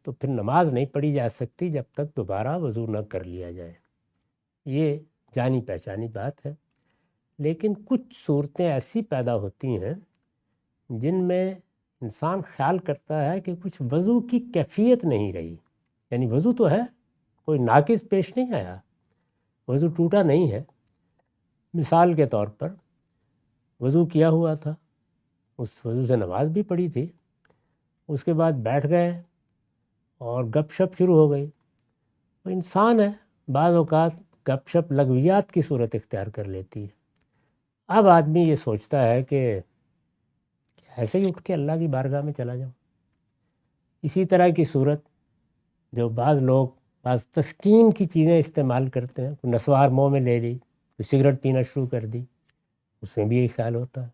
تو پھر نماز نہیں پڑھی جا سکتی جب تک دوبارہ وضو نہ کر لیا جائے۔ یہ جانی پہچانی بات ہے۔ لیکن کچھ صورتیں ایسی پیدا ہوتی ہیں جن میں انسان خیال کرتا ہے کہ کچھ وضو کی کیفیت نہیں رہی، یعنی وضو تو ہے، کوئی ناقص پیش نہیں آیا، وضو ٹوٹا نہیں ہے۔ مثال کے طور پر وضو کیا ہوا تھا، اس وضو سے نماز بھی پڑھی تھی، اس کے بعد بیٹھ گئے اور گپ شپ شروع ہو گئی۔ تو انسان ہے، بعض اوقات گپ شپ لغویات کی صورت اختیار کر لیتی ہے۔ اب آدمی یہ سوچتا ہے کہ ایسے ہی اٹھ کے اللہ کی بارگاہ میں چلا جاؤں۔ اسی طرح کی صورت جو بعض لوگ بعض تسکین کی چیزیں استعمال کرتے ہیں، کوئی نسوار منہ میں لے لی، کوئی سگریٹ پینا شروع کر دی، اس میں بھی یہی خیال ہوتا ہے۔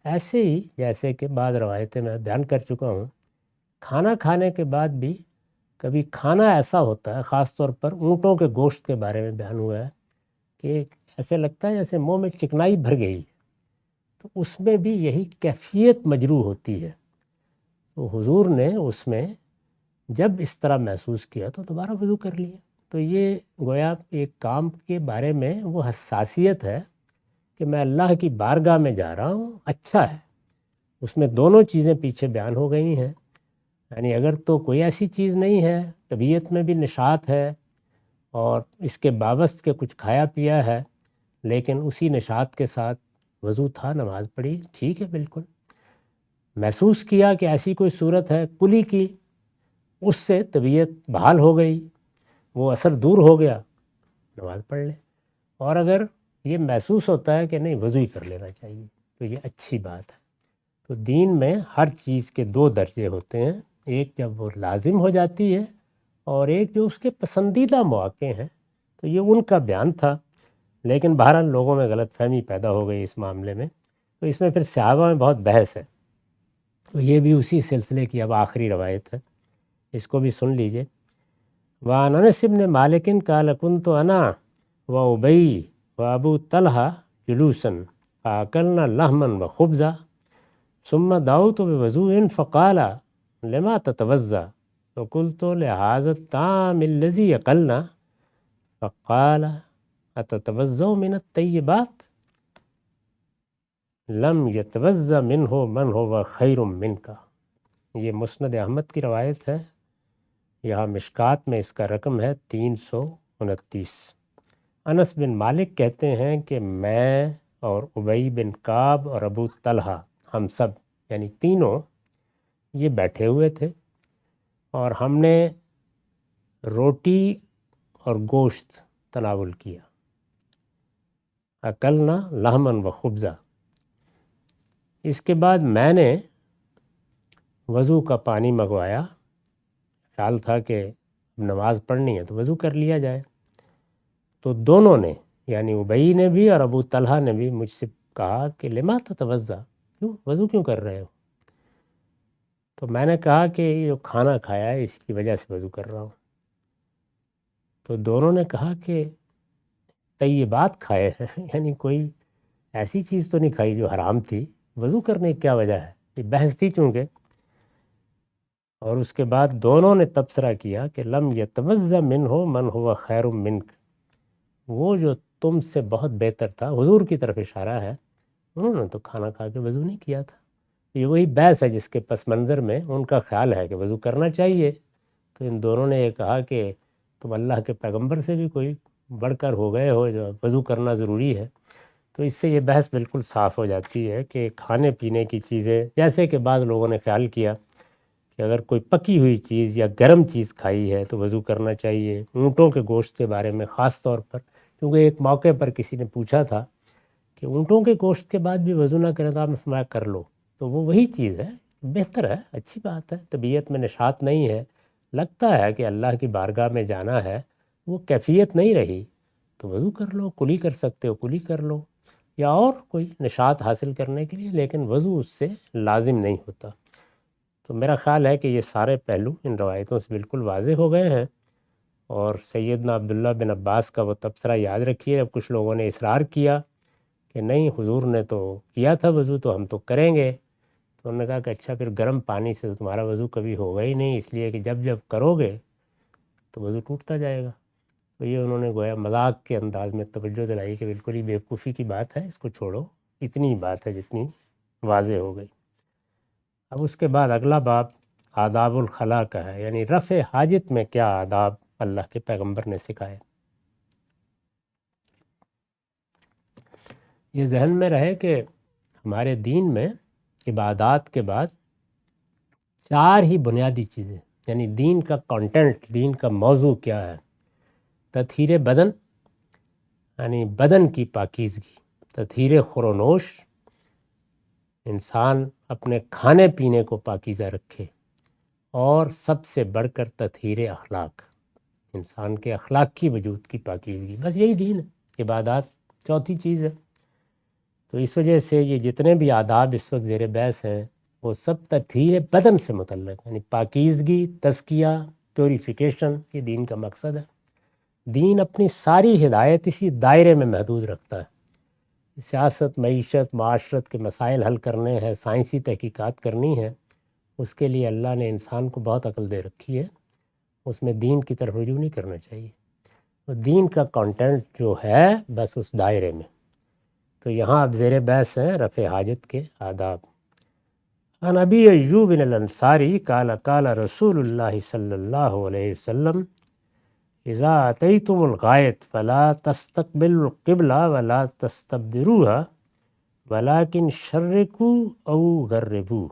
ایسے ہی جیسے کہ بعض روایتیں میں بیان کر چکا ہوں، کھانا کھانے کے بعد بھی کبھی کھانا ایسا ہوتا ہے، خاص طور پر اونٹوں کے گوشت کے بارے میں بیان ہوا ہے کہ ایسے لگتا ہے جیسے منہ میں چکنائی بھر گئی، تو اس میں بھی یہی کیفیت مجروح ہوتی ہے۔ تو حضور نے اس میں جب اس طرح محسوس کیا تو دوبارہ وضو کر لیا۔ تو یہ گویا ایک کام کے بارے میں وہ حساسیت ہے کہ میں اللہ کی بارگاہ میں جا رہا ہوں، اچھا ہے۔ اس میں دونوں چیزیں پیچھے بیان ہو گئی ہیں، یعنی اگر تو کوئی ایسی چیز نہیں ہے، طبیعت میں بھی نشاط ہے اور اس کے بابست کے کچھ کھایا پیا ہے، لیکن اسی نشاط کے ساتھ وضو تھا، نماز پڑھی، ٹھیک ہے، بالکل۔ محسوس کیا کہ ایسی کوئی صورت ہے کلی کی، اس سے طبیعت بحال ہو گئی، وہ اثر دور ہو گیا، نماز پڑھ لیں۔ اور اگر یہ محسوس ہوتا ہے کہ نہیں، وضو ہی کر لینا چاہیے، تو یہ اچھی بات ہے۔ تو دین میں ہر چیز کے دو درجے ہوتے ہیں، ایک جب وہ لازم ہو جاتی ہے اور ایک جو اس کے پسندیدہ مواقع ہیں، تو یہ ان کا بیان تھا۔ لیکن بہرحال لوگوں میں غلط فہمی پیدا ہو گئی اس معاملے میں، تو اس میں پھر صحابہ میں بہت بحث ہے۔ تو یہ بھی اسی سلسلے کی اب آخری روایت ہے، اس کو بھی سن لیجئے۔ وعن انس بن مالک قال كنت انا وابی وابو طلحہ جلوسا فاکلنا لحما وخبزا ثم دعوت بوضوء فقال لما تتوضا فقلت لهذا الطعام الذي اكلنا فقال اتتوضا من الطیبات لم يتوضا منه من هو خیر منك۔ یہ مسند احمد کی روایت ہے، یہاں مشکات میں اس کا رقم ہے 329۔ انس بن مالک کہتے ہیں کہ میں اور ابی بن کعب اور ابو طلحہ، ہم سب یعنی تینوں یہ بیٹھے ہوئے تھے، اور ہم نے روٹی اور گوشت تناول کیا۔ اکلنا لحمن و خبزہ۔ اس کے بعد میں نے وضو کا پانی منگوایا، خیال تھا کہ نماز پڑھنی ہے تو وضو کر لیا جائے۔ تو دونوں نے یعنی ابی نے بھی اور ابو طلحہ نے بھی مجھ سے کہا کہ لما تتوضا، کیوں وضو کیوں کر رہے ہو؟ تو میں نے کہا کہ یہ جو کھانا کھایا ہے اس کی وجہ سے وضو کر رہا ہوں۔ تو دونوں نے کہا کہ طیبات کھائے ہیں یعنی کوئی ایسی چیز تو نہیں کھائی جو حرام تھی، وضو کرنے کی کیا وجہ ہے؟ یہ بحث تھی چونکہ۔ اور اس کے بعد دونوں نے تبصرہ کیا کہ لم یتوضا منہ من ہوا خیر منک، وہ جو تم سے بہت بہتر تھا، حضور کی طرف اشارہ ہے، انہوں نے تو کھانا کھا کے وضو نہیں کیا تھا۔ یہ وہی بحث ہے جس کے پس منظر میں ان کا خیال ہے کہ وضو کرنا چاہیے۔ تو ان دونوں نے یہ کہا کہ تم اللہ کے پیغمبر سے بھی کوئی بڑھ کر ہو گئے ہو جو وضو کرنا ضروری ہے۔ تو اس سے یہ بحث بالکل صاف ہو جاتی ہے کہ کھانے پینے کی چیزیں، جیسے کہ بعض لوگوں نے خیال کیا کہ اگر کوئی پکی ہوئی چیز یا گرم چیز کھائی ہے تو وضو کرنا چاہیے۔ اونٹوں کے گوشت کے بارے میں خاص طور پر، کیونکہ ایک موقع پر کسی نے پوچھا تھا کہ اونٹوں کے گوشت کے بعد بھی وضو نہ کریں تو آپ نے فرمایا کر لو۔ تو وہ وہی چیز ہے، بہتر ہے، اچھی بات ہے، طبیعت میں نشاط نہیں ہے، لگتا ہے کہ اللہ کی بارگاہ میں جانا ہے، وہ کیفیت نہیں رہی تو وضو کر لو، کلی کر سکتے ہو کلی کر لو، یا اور کوئی نشاط حاصل کرنے کے لیے، لیکن وضو اس سے لازم نہیں ہوتا۔ تو میرا خیال ہے کہ یہ سارے پہلو ان روایتوں سے بالکل واضح ہو گئے ہیں۔ اور سیدنا عبداللہ بن عباس کا وہ تبصرہ یاد رکھیے، اب کچھ لوگوں نے اصرار کیا کہ نہیں حضور نے تو کیا تھا وضو تو ہم تو کریں گے، تو انہوں نے کہا کہ اچھا پھر گرم پانی سے تو تمہارا وضو کبھی ہوگا ہی نہیں، اس لیے کہ جب جب کرو گے تو وضو ٹوٹتا جائے گا۔ تو یہ انہوں نے گویا مذاق کے انداز میں توجہ دلائی کہ بالکل ہی بیوقوفی کی بات ہے، اس کو چھوڑو، اتنی ہی بات ہے جتنی واضح ہو گئی۔ اب اس کے بعد اگلا باب آداب الخلا کا ہے، یعنی رفع حاجت میں کیا آداب اللہ کے پیغمبر نے سکھائے۔ یہ ذہن میں رہے کہ ہمارے دین میں عبادات کے بعد 4 ہی بنیادی چیزیں، یعنی دین کا کانٹینٹ، دین کا موضوع کیا ہے۔ تطہیر بدن یعنی بدن کی پاکیزگی، تطہیر خورونوش، انسان اپنے کھانے پینے کو پاکیزہ رکھے، اور سب سے بڑھ کر تطہیر اخلاق، انسان کے اخلاق کی وجود کی پاکیزگی، بس یہی دین ہے۔ عبادات چوتھی چیز ہے۔ تو اس وجہ سے یہ جتنے بھی آداب اس وقت زیر بحث ہیں وہ سب تطہیر بدن سے متعلق، یعنی پاکیزگی، تزکیہ، پیوریفیکیشن، یہ دین کا مقصد ہے۔ دین اپنی ساری ہدایت اسی دائرے میں محدود رکھتا ہے۔ سیاست، معیشت، معاشرت کے مسائل حل کرنے ہیں، سائنسی تحقیقات کرنی ہے، اس کے لیے اللہ نے انسان کو بہت عقل دے رکھی ہے، اس میں دین کی طرف رجوع نہیں کرنا چاہیے۔ تو دین کا کانٹینٹ جو ہے بس اس دائرے میں۔ تو یہاں اب زیر بحث ہیں رفع حاجت کے آداب۔ عن ابی ایوب الانصاری قال قال رسول اللہ صلی اللہ علیہ وسلم اذا اتیتم الغائط فلا تستقبلوا القبلہ ولا تستدبروها ولكن شرقوا او غربوا۔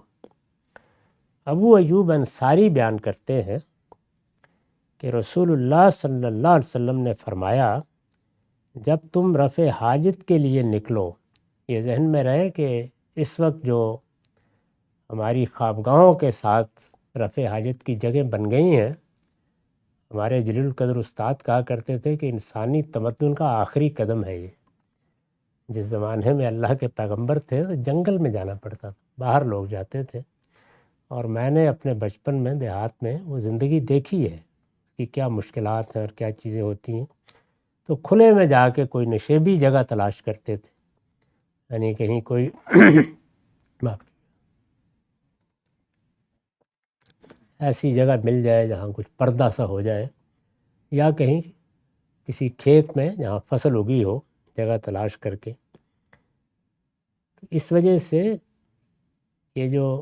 ابو ایوب انصاری بیان کرتے ہیں کہ رسول اللہ صلی اللہ علیہ وسلم نے فرمایا جب تم رفع حاجت کے لیے نکلو، یہ ذہن میں رہے کہ اس وقت جو ہماری خوابگاہوں کے ساتھ رفع حاجت کی جگہ بن گئی ہیں، ہمارے جلیل القدر استاد کہا کرتے تھے کہ انسانی تمدن کا آخری قدم ہے یہ۔ جس زمانے میں اللہ کے پیغمبر تھے تو جنگل میں جانا پڑتا تھا، باہر لوگ جاتے تھے، اور میں نے اپنے بچپن میں دیہات میں وہ زندگی دیکھی ہے کہ کیا مشکلات ہیں اور کیا چیزیں ہوتی ہیں۔ تو کھلے میں جا کے کوئی نشیبی جگہ تلاش کرتے تھے، یعنی کہیں کوئی ایسی جگہ مل جائے جہاں کچھ پردہ سا ہو جائے، یا کہیں کسی کھیت میں جہاں فصل اگی ہو جگہ تلاش کر کے۔ اس وجہ سے یہ جو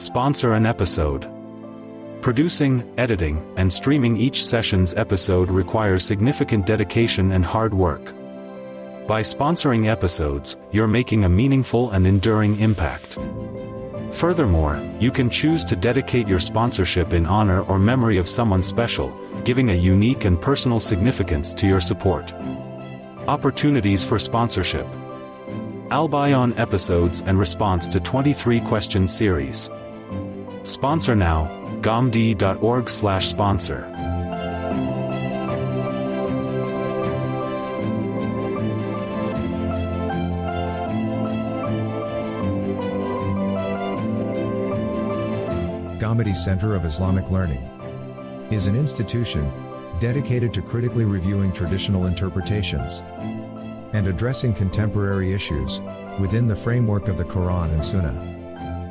Sponsor an episode. Producing, editing, and streaming each session's episode requires significant dedication and hard work. By sponsoring episodes, you're making a meaningful and enduring impact. Furthermore, you can choose to dedicate your sponsorship in honor or memory of someone special, giving a unique and personal significance to your support. Opportunities for sponsorship. Al-Bayan episodes and response to 23 question series. Sponsor now, gomd.org/sponsor. Gomdi Center of Islamic Learning is an institution dedicated to critically reviewing traditional interpretations and addressing contemporary issues within the framework of the Quran and Sunnah.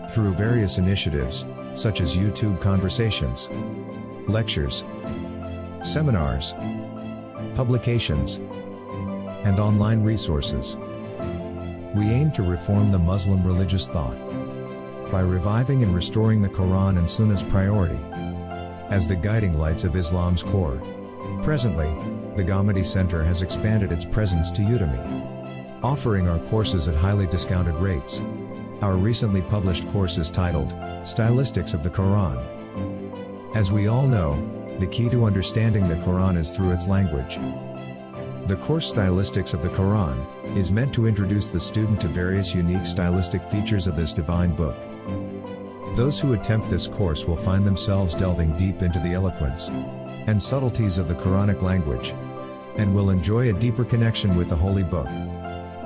Through various initiatives, such as YouTube conversations, lectures, seminars, publications, and online resources, we aim to reform the Muslim religious thought by reviving and restoring the Quran and Sunnah's priority as the guiding lights of Islam's core. Presently, the Gomdi Center has expanded its presence to Udemy, offering our courses at highly discounted rates. Our recently published course is titled, Stylistics of the Quran. As we all know, the key to understanding the Quran is through its language. The course Stylistics of the Quran is meant to introduce the student to various unique stylistic features of this divine book. Those who attempt this course will find themselves delving deep into the eloquence and subtleties of the Quranic language, and will enjoy a deeper connection with the Holy Book.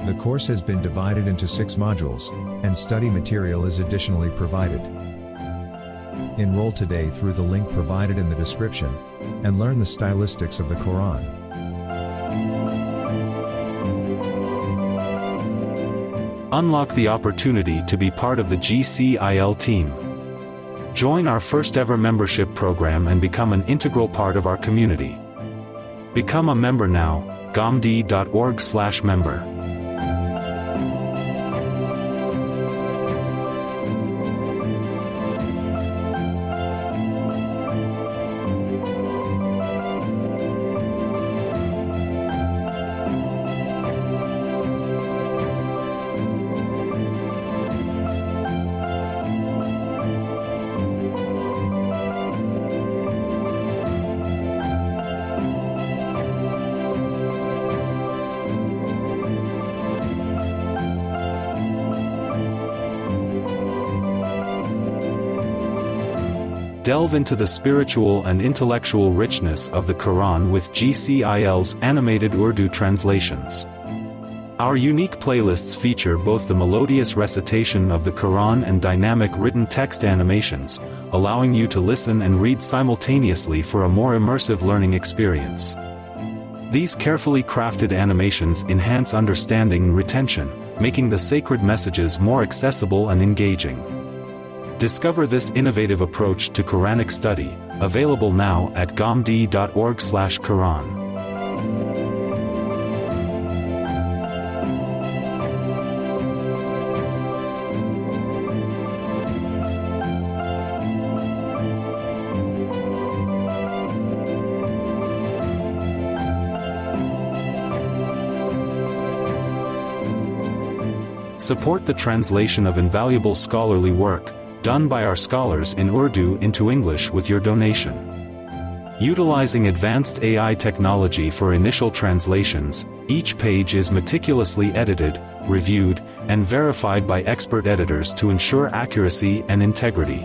The course has been divided into 6 modules, and study material is additionally provided. Enroll today through the link provided in the description, and learn the stylistics of the Quran. Unlock the opportunity to be part of the GCIL team. Join our first ever membership program and become an integral part of our community. Become a member now, gomd.org/member. Delve into the spiritual and intellectual richness of the Quran with GCIL's animated Urdu translations. Our unique playlists feature both the melodious recitation of the Quran and dynamic written text animations, allowing you to listen and read simultaneously for a more immersive learning experience. These carefully crafted animations enhance understanding and retention, making the sacred messages more accessible and engaging. Discover this innovative approach to Quranic study, available now at gomd.org/Quran. Support the translation of invaluable scholarly work, done by our scholars in Urdu into English with your donation. Utilizing advanced AI technology for initial translations, each page is meticulously edited, reviewed, and verified by expert editors to ensure accuracy and integrity.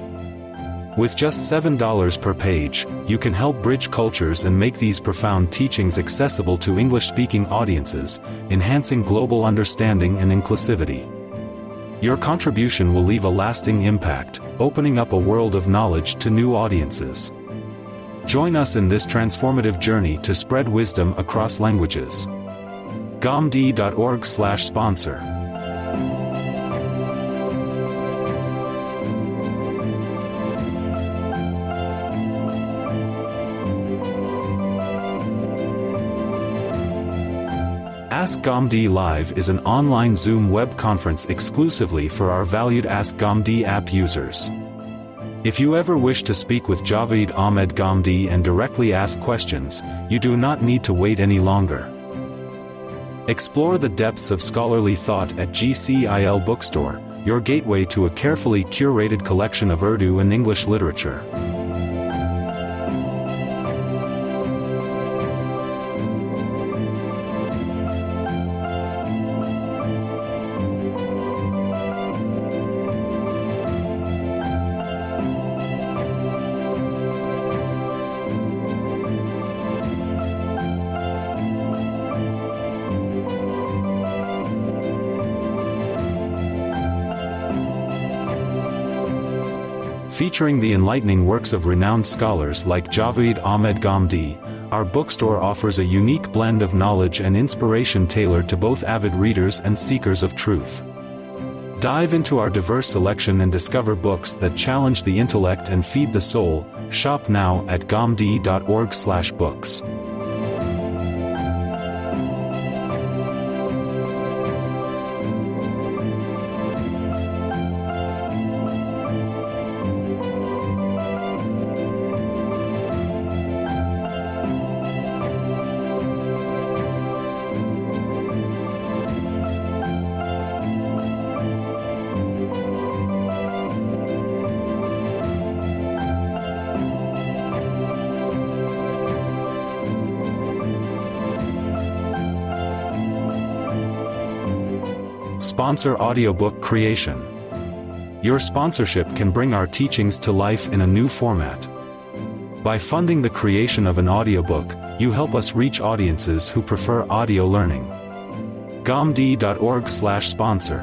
With just $7 per page, you can help bridge cultures and make these profound teachings accessible to English-speaking audiences, enhancing global understanding and inclusivity. Your contribution will leave a lasting impact, opening up a world of knowledge to new audiences. Join us in this transformative journey to spread wisdom across languages. gomd.org/sponsor. Ask Gomd Live is an online Zoom web conference exclusively for our valued Ask Gomd app users. If you ever wish to speak with Javed Ahmed Gomd and directly ask questions, you do not need to wait any longer. Explore the depths of scholarly thought at GCIL Bookstore, your gateway to a carefully curated collection of Urdu and English literature. Featuring the enlightening works of renowned scholars like Javed Ahmed Gomd, our bookstore offers a unique blend of knowledge and inspiration tailored to both avid readers and seekers of truth. Dive into our diverse selection and discover books that challenge the intellect and feed the soul. Shop now at gomd.org/books. Sponsor audiobook creation. Your sponsorship can bring our teachings to life in a new format. By funding the creation of an audiobook, you help us reach audiences who prefer audio learning. gomd.org/sponsor.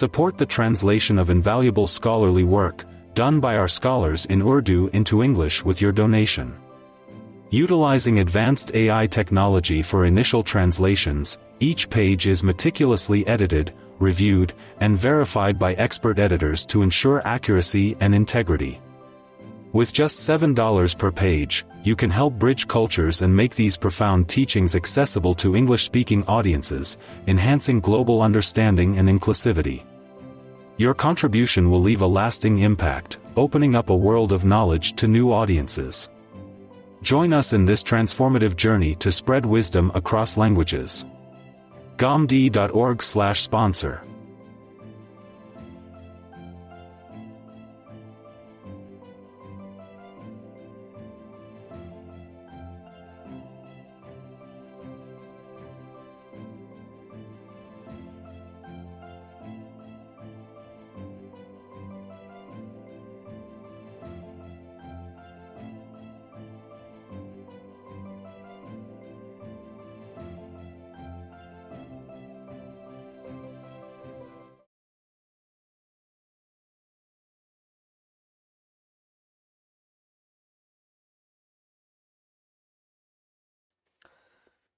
Support the translation of invaluable scholarly work, done by our scholars in Urdu into English with your donation. Utilizing advanced AI technology for initial translations, each page is meticulously edited, reviewed, and verified by expert editors to ensure accuracy and integrity. With just $7 per page, you can help bridge cultures and make these profound teachings accessible to English-speaking audiences, enhancing global understanding and inclusivity. Your contribution will leave a lasting impact, opening up a world of knowledge to new audiences. Join us in this transformative journey to spread wisdom across languages. gomd.org/sponsor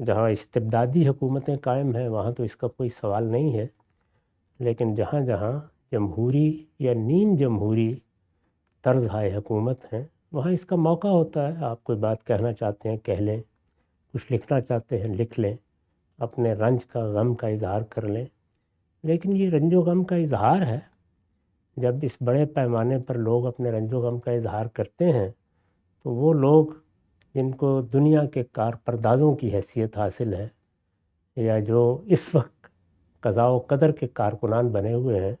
جہاں استبدادی حکومتیں قائم ہیں وہاں تو اس کا کوئی سوال نہیں ہے، لیکن جہاں جہاں جمہوری یا نیم جمہوری طرز حکومت ہیں وہاں اس کا موقع ہوتا ہے۔ آپ کوئی بات کہنا چاہتے ہیں کہہ لیں، کچھ لکھنا چاہتے ہیں لکھ لیں، اپنے رنج کا غم کا اظہار کر لیں، لیکن یہ رنج و غم کا اظہار ہے جب اس بڑے پیمانے پر لوگ اپنے رنج و غم کا اظہار کرتے ہیں تو وہ لوگ جن کو دنیا کے کارپردازوں کی حیثیت حاصل ہے یا جو اس وقت قضاء و قدر کے کارکنان بنے ہوئے ہیں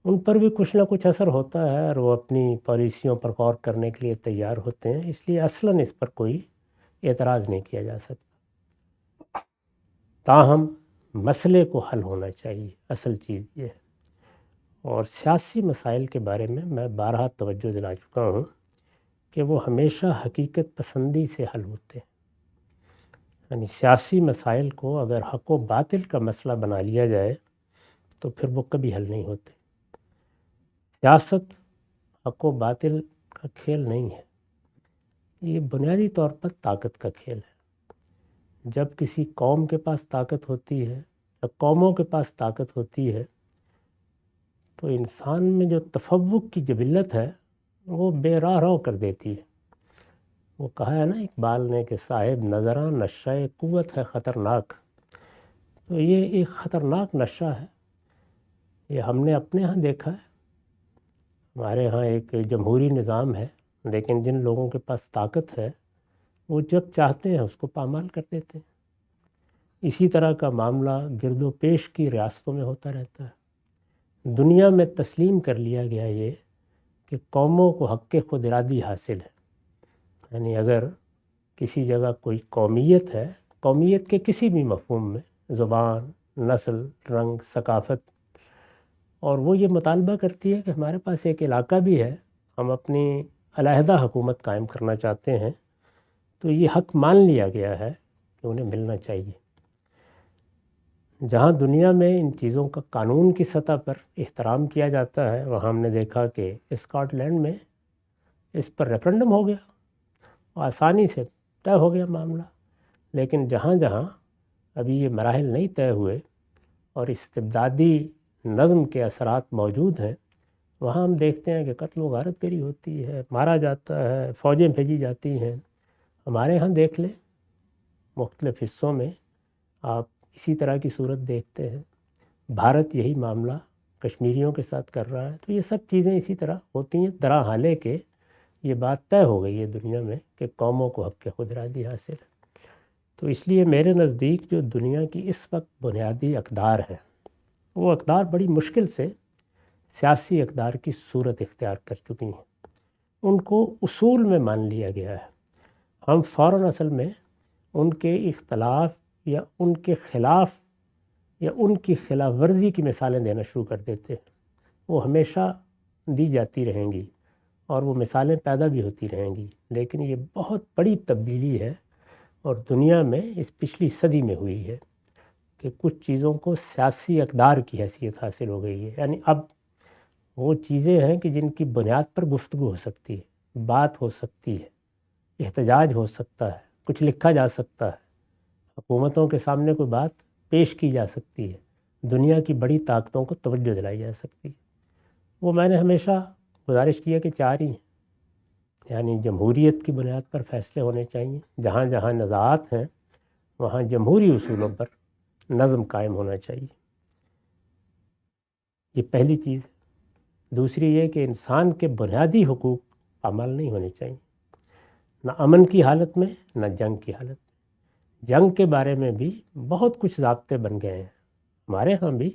ان پر بھی کچھ نہ کچھ اثر ہوتا ہے اور وہ اپنی پالیسیوں پر غور کرنے کے لیے تیار ہوتے ہیں، اس لیے اصلاً اس پر کوئی اعتراض نہیں کیا جا سکتا۔ تاہم مسئلے کو حل ہونا چاہیے، اصل چیز یہ ہے۔ اور سیاسی مسائل کے بارے میں بارہا توجہ دلا چکا ہوں کہ وہ ہمیشہ حقیقت پسندی سے حل ہوتے ہیں، یعنی سیاسی مسائل کو اگر حق و باطل کا مسئلہ بنا لیا جائے تو پھر وہ کبھی حل نہیں ہوتے۔ سیاست حق و باطل کا کھیل نہیں ہے، یہ بنیادی طور پر طاقت کا کھیل ہے۔ جب کسی قوم کے پاس طاقت ہوتی ہے یا قوموں کے پاس طاقت ہوتی ہے تو انسان میں جو تفوق کی جبلت ہے وہ بے راہ رو کر دیتی ہے۔ وہ کہا ہے نا اقبال نے کہ صاحب نظراں نشہ قوت ہے خطرناک، تو یہ ایک خطرناک نشہ ہے۔ یہ ہم نے اپنے ہاں دیکھا ہے، ہمارے ہاں ایک جمہوری نظام ہے لیکن جن لوگوں کے پاس طاقت ہے وہ جب چاہتے ہیں اس کو پامال کر دیتے ہیں۔ اسی طرح کا معاملہ گرد و پیش کی ریاستوں میں ہوتا رہتا ہے۔ دنیا میں تسلیم کر لیا گیا یہ کہ قوموں کو حق خود ارادی حاصل ہے، یعنی اگر کسی جگہ کوئی قومیت ہے، قومیت کے کسی بھی مفہوم میں، زبان، نسل، رنگ، ثقافت، اور وہ یہ مطالبہ کرتی ہے کہ ہمارے پاس ایک علاقہ بھی ہے، ہم اپنی علیحدہ حکومت قائم کرنا چاہتے ہیں، تو یہ حق مان لیا گیا ہے کہ انہیں ملنا چاہیے۔ جہاں دنیا میں ان چیزوں کا قانون کی سطح پر احترام کیا جاتا ہے وہاں ہم نے دیکھا کہ اسکاٹ لینڈ میں اس پر ریفرنڈم ہو گیا، آسانی سے طے ہو گیا معاملہ۔ لیکن جہاں جہاں ابھی یہ مراحل نہیں طے ہوئے اور استبدادی نظم کے اثرات موجود ہیں وہاں ہم دیکھتے ہیں کہ قتل و غارت گری ہوتی ہے، مارا جاتا ہے، فوجیں بھیجی جاتی ہیں۔ ہمارے ہاں دیکھ لیں مختلف حصوں میں آپ اسی طرح کی صورت دیکھتے ہیں۔ بھارت یہی معاملہ کشمیریوں کے ساتھ کر رہا ہے، تو یہ سب چیزیں اسی طرح ہوتی ہیں، درا حالے کہ یہ بات طے ہو گئی ہے دنیا میں کہ قوموں کو حق خود ارادی حاصل ہے۔ تو اس لیے میرے نزدیک جو دنیا کی اس وقت بنیادی اقدار ہیں وہ اقدار بڑی مشکل سے سیاسی اقدار کی صورت اختیار کر چکی ہیں، ان کو اصول میں مان لیا گیا ہے۔ ہم فوراً اصل میں ان کے اختلاف یا ان کے خلاف یا ان کی خلاف ورزی کی مثالیں دینا شروع کر دیتے ہیں۔ وہ ہمیشہ دی جاتی رہیں گی اور وہ مثالیں پیدا بھی ہوتی رہیں گی، لیکن یہ بہت بڑی تبدیلی ہے اور دنیا میں اس پچھلی صدی میں ہوئی ہے کہ کچھ چیزوں کو سیاسی اقدار کی حیثیت حاصل ہو گئی ہے۔ یعنی اب وہ چیزیں ہیں کہ جن کی بنیاد پر گفتگو ہو سکتی ہے، بات ہو سکتی ہے، احتجاج ہو سکتا ہے، کچھ لکھا جا سکتا ہے، حکومتوں کے سامنے کوئی بات پیش کی جا سکتی ہے، دنیا کی بڑی طاقتوں کو توجہ دلائی جا سکتی ہے۔ وہ میں نے ہمیشہ گزارش کیا کہ چار ہی ہیں، یعنی جمہوریت کی بنیاد پر فیصلے ہونے چاہیے، جہاں جہاں نزاعات ہیں وہاں جمہوری اصولوں پر نظم قائم ہونا چاہیے، یہ پہلی چیز ہے۔ دوسری یہ کہ انسان کے بنیادی حقوق پامال نہیں ہونے چاہیے، نہ امن کی حالت میں نہ جنگ کی حالت میں۔ جنگ کے بارے میں بھی بہت کچھ ضابطے بن گئے ہیں، ہمارے ہاں بھی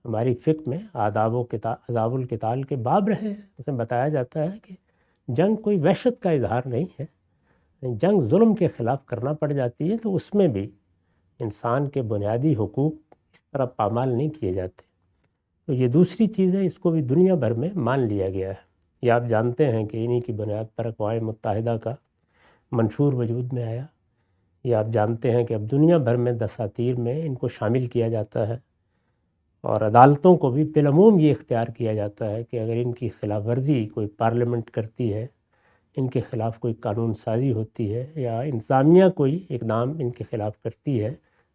ہماری فقہ میں آداب القتال کے باب رہے ہیں، اس میں بتایا جاتا ہے کہ جنگ کوئی وحشت کا اظہار نہیں ہے، جنگ ظلم کے خلاف کرنا پڑ جاتی ہے، تو اس میں بھی انسان کے بنیادی حقوق اس طرح پامال نہیں کیے جاتے۔ تو یہ دوسری چیز ہے، اس کو بھی دنیا بھر میں مان لیا گیا ہے۔ یہ آپ جانتے ہیں کہ انہی کی بنیاد پر اقوام متحدہ کا منشور وجود میں آیا۔ یہ آپ جانتے ہیں کہ اب دنیا بھر میں دساتیر میں ان کو شامل کیا جاتا ہے اور عدالتوں کو بھی بالعموم یہ اختیار کیا جاتا ہے کہ اگر ان کی خلاف ورزی کوئی پارلیمنٹ کرتی ہے ان کے خلاف کوئی قانون سازی ہوتی ہے یا انتظامیہ کوئی اقدام ان کے خلاف کرتی ہے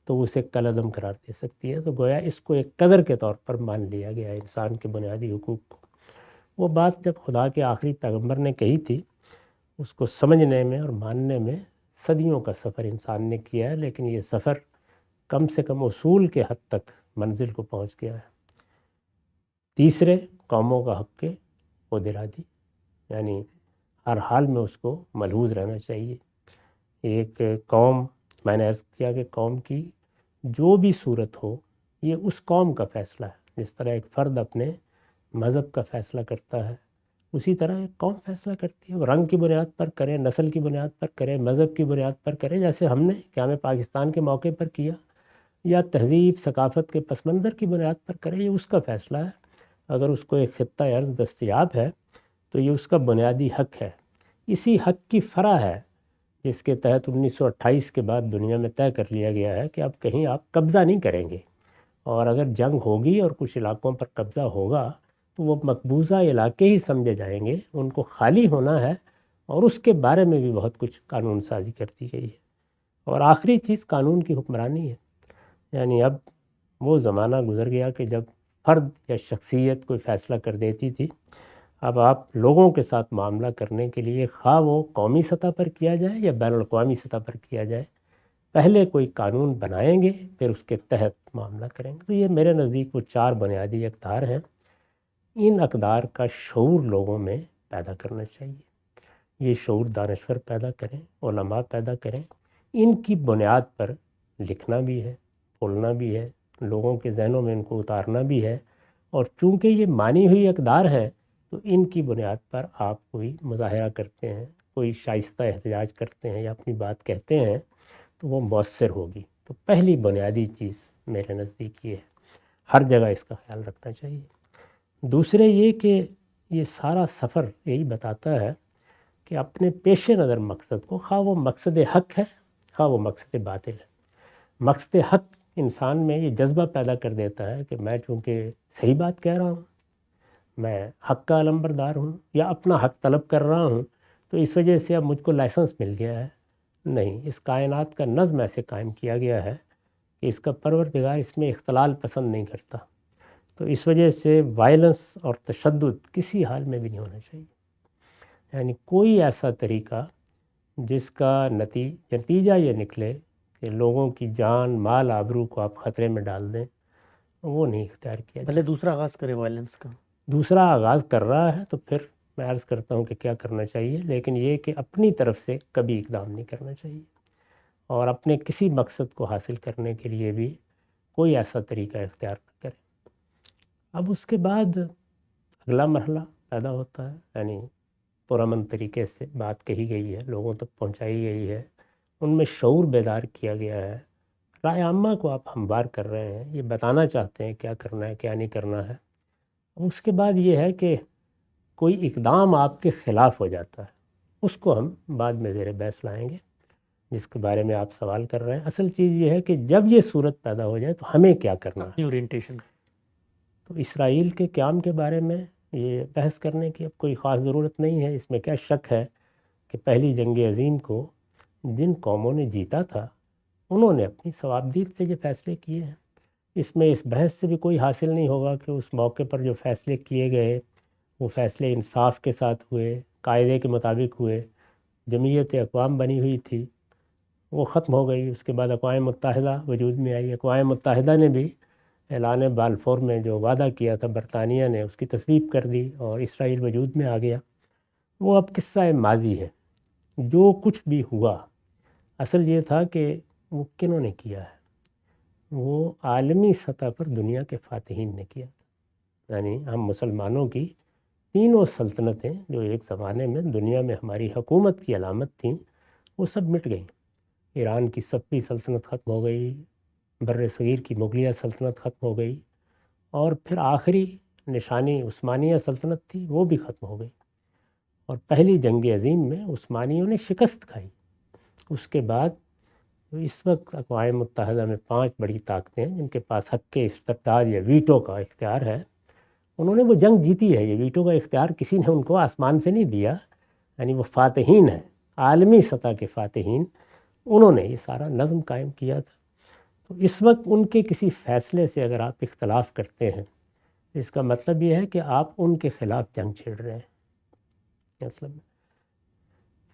تو وہ اسے کالعدم قرار دے سکتی ہے۔ تو گویا اس کو ایک قدر کے طور پر مان لیا گیا ہے انسان کے بنیادی حقوق کو۔ وہ بات جب خدا کے آخری پیغمبر نے کہی تھی، اس کو سمجھنے میں اور ماننے میں صدیوں کا سفر انسان نے کیا ہے، لیکن یہ سفر کم سے کم اصول کے حد تک منزل کو پہنچ گیا ہے۔ تیسرے، قوموں کا حق کے وہ دلا دی، یعنی ہر حال میں اس کو ملحوظ رہنا چاہیے۔ ایک قوم، میں نے عرض کیا کہ قوم کی جو بھی صورت ہو یہ اس قوم کا فیصلہ ہے۔ جس طرح ایک فرد اپنے مذہب کا فیصلہ کرتا ہے، اسی طرح ایک قوم فیصلہ کرتی ہے۔ وہ رنگ کی بنیاد پر کرے، نسل کی بنیاد پر کرے، مذہب کی بنیاد پر کرے، جیسے ہم نے قیام پاکستان کے موقع پر کیا، یا تہذیب ثقافت کے پس منظر کی بنیاد پر کرے، یہ اس کا فیصلہ ہے۔ اگر اس کو ایک خطہ ارض دستیاب ہے تو یہ اس کا بنیادی حق ہے۔ اسی حق کی فرع ہے جس کے تحت 1928 کے بعد دنیا میں طے کر لیا گیا ہے کہ اب کہیں آپ قبضہ نہیں کریں گے، اور اگر جنگ ہوگی اور کچھ علاقوں پر قبضہ ہوگا تو وہ مقبوضہ علاقے ہی سمجھے جائیں گے، ان کو خالی ہونا ہے، اور اس کے بارے میں بھی بہت کچھ قانون سازی کر دی گئی ہے۔ اور آخری چیز قانون کی حکمرانی ہے، یعنی اب وہ زمانہ گزر گیا کہ جب فرد یا شخصیت کوئی فیصلہ کر دیتی تھی۔ اب آپ لوگوں کے ساتھ معاملہ کرنے کے لیے، خواہ وہ قومی سطح پر کیا جائے یا بین الاقوامی سطح پر کیا جائے، پہلے کوئی قانون بنائیں گے، پھر اس کے تحت معاملہ کریں گے۔ تو یہ میرے نزدیک وہ 4 بنیادی اقدار ہیں۔ ان اقدار کا شعور لوگوں میں پیدا کرنا چاہیے۔ یہ شعور دانشور پیدا کریں، علماء پیدا کریں، ان کی بنیاد پر لکھنا بھی ہے، بولنا بھی ہے، لوگوں کے ذہنوں میں ان کو اتارنا بھی ہے۔ اور چونکہ یہ مانی ہوئی اقدار ہیں تو ان کی بنیاد پر آپ کوئی مظاہرہ کرتے ہیں، کوئی شائستہ احتجاج کرتے ہیں یا اپنی بات کہتے ہیں تو وہ مؤثر ہوگی۔ تو پہلی بنیادی چیز میرے نزدیک یہ ہے، ہر جگہ اس کا خیال رکھنا چاہیے۔ دوسرے یہ کہ یہ سارا سفر یہی بتاتا ہے کہ اپنے پیش نظر مقصد کو، خواہ وہ مقصد حق ہے خواہ وہ مقصد باطل ہے، مقصد حق انسان میں یہ جذبہ پیدا کر دیتا ہے کہ میں چونکہ صحیح بات کہہ رہا ہوں، میں حق کا علمبردار ہوں یا اپنا حق طلب کر رہا ہوں، تو اس وجہ سے اب مجھ کو لائسنس مل گیا ہے۔ نہیں، اس کائنات کا نظم ایسے قائم کیا گیا ہے کہ اس کا پروردگار اس میں اختلال پسند نہیں کرتا۔ تو اس وجہ سے وائلنس اور تشدد کسی حال میں بھی نہیں ہونا چاہیے، یعنی کوئی ایسا طریقہ جس کا نتیجہ یہ نکلے کہ لوگوں کی جان، مال، آبرو کو آپ خطرے میں ڈال دیں، وہ نہیں اختیار کیا جائے۔ پہلے دوسرا آغاز کرے وائلنس کا، دوسرا آغاز کر رہا ہے تو پھر میں عرض کرتا ہوں کہ کیا کرنا چاہیے، لیکن یہ کہ اپنی طرف سے کبھی اقدام نہیں کرنا چاہیے، اور اپنے کسی مقصد کو حاصل کرنے کے لیے بھی کوئی ایسا طریقہ اختیار نہ کرے۔ اب اس کے بعد اگلا مرحلہ پیدا ہوتا ہے، یعنی پرامن طریقے سے بات کہی گئی ہے، لوگوں تک پہنچائی گئی ہے، ان میں شعور بیدار کیا گیا ہے، رائے عامہ کو آپ ہموار کر رہے ہیں، یہ بتانا چاہتے ہیں کیا کرنا ہے کیا نہیں کرنا ہے۔ اس کے بعد یہ ہے کہ کوئی اقدام آپ کے خلاف ہو جاتا ہے، اس کو ہم بعد میں زیر بحث لائیں گے، جس کے بارے میں آپ سوال کر رہے ہیں۔ اصل چیز یہ ہے کہ جب یہ صورت پیدا ہو جائے تو ہمیں کیا کرنا ہے۔ اورینٹیشن تو اسرائیل کے قیام کے بارے میں یہ بحث کرنے کی اب کوئی خاص ضرورت نہیں ہے۔ اس میں کیا شک ہے کہ پہلی جنگ عظیم کو جن قوموں نے جیتا تھا انہوں نے اپنی ثوابدید سے یہ فیصلے کیے ہیں۔ اس میں اس بحث سے بھی کوئی حاصل نہیں ہوگا کہ اس موقع پر جو فیصلے کیے گئے وہ فیصلے انصاف کے ساتھ ہوئے، قاعدے کے مطابق ہوئے۔ جمعیت اقوام بنی ہوئی تھی، وہ ختم ہو گئی، اس کے بعد اقوام متحدہ وجود میں آئی۔ اقوام متحدہ نے بھی اعلان بالفور میں جو وعدہ کیا تھا برطانیہ نے، اس کی تصویب کر دی اور اسرائیل وجود میں آ گیا۔ وہ اب قصہ ماضی ہے۔ جو کچھ بھی ہوا، اصل یہ تھا کہ وہ کنہوں نے کیا ہے، وہ عالمی سطح پر دنیا کے فاتحین نے کیا، یعنی ہم مسلمانوں کی تینوں سلطنتیں جو ایک زمانے میں دنیا میں ہماری حکومت کی علامت تھیں، وہ سب مٹ گئیں۔ ایران کی صفوی سلطنت ختم ہو گئی، بر صغیر کی مغلیہ سلطنت ختم ہو گئی، اور پھر آخری نشانی عثمانیہ سلطنت تھی، وہ بھی ختم ہو گئی۔ اور پہلی جنگ عظیم میں عثمانیوں نے شکست کھائی۔ اس کے بعد اس وقت اقوام متحدہ میں 5 بڑی طاقتیں ہیں جن کے پاس حق کے استبداد یا ویٹو کا اختیار ہے۔ انہوں نے وہ جنگ جیتی ہے، یہ ویٹو کا اختیار کسی نے ان کو آسمان سے نہیں دیا، یعنی وہ فاتحین ہیں، عالمی سطح کے فاتحین، انہوں نے یہ سارا نظم قائم کیا تھا۔ تو اس وقت ان کے کسی فیصلے سے اگر آپ اختلاف کرتے ہیں، اس کا مطلب یہ ہے کہ آپ ان کے خلاف جنگ چھیڑ رہے ہیں۔ مطلب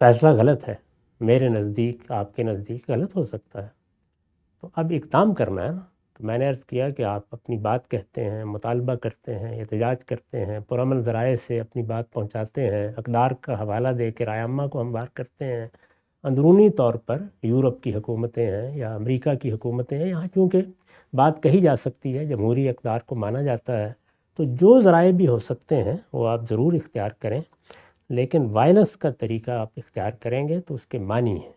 فیصلہ غلط ہے، میرے نزدیک، آپ کے نزدیک غلط ہو سکتا ہے، تو اب اقدام کرنا ہے نا۔ تو میں نے عرض کیا کہ آپ اپنی بات کہتے ہیں، مطالبہ کرتے ہیں، احتجاج کرتے ہیں، پرامن ذرائع سے اپنی بات پہنچاتے ہیں، اقدار کا حوالہ دے کے رائے عامہ کو ہموار کرتے ہیں۔ اندرونی طور پر یورپ کی حکومتیں ہیں یا امریکہ کی حکومتیں ہیں، یہاں چونکہ بات کہی جا سکتی ہے، جمہوری اقدار کو مانا جاتا ہے، تو جو ذرائع بھی ہو سکتے ہیں وہ آپ ضرور اختیار کریں، لیکن وائلنس کا طریقہ آپ اختیار کریں گے تو اس کے معنی ہیں،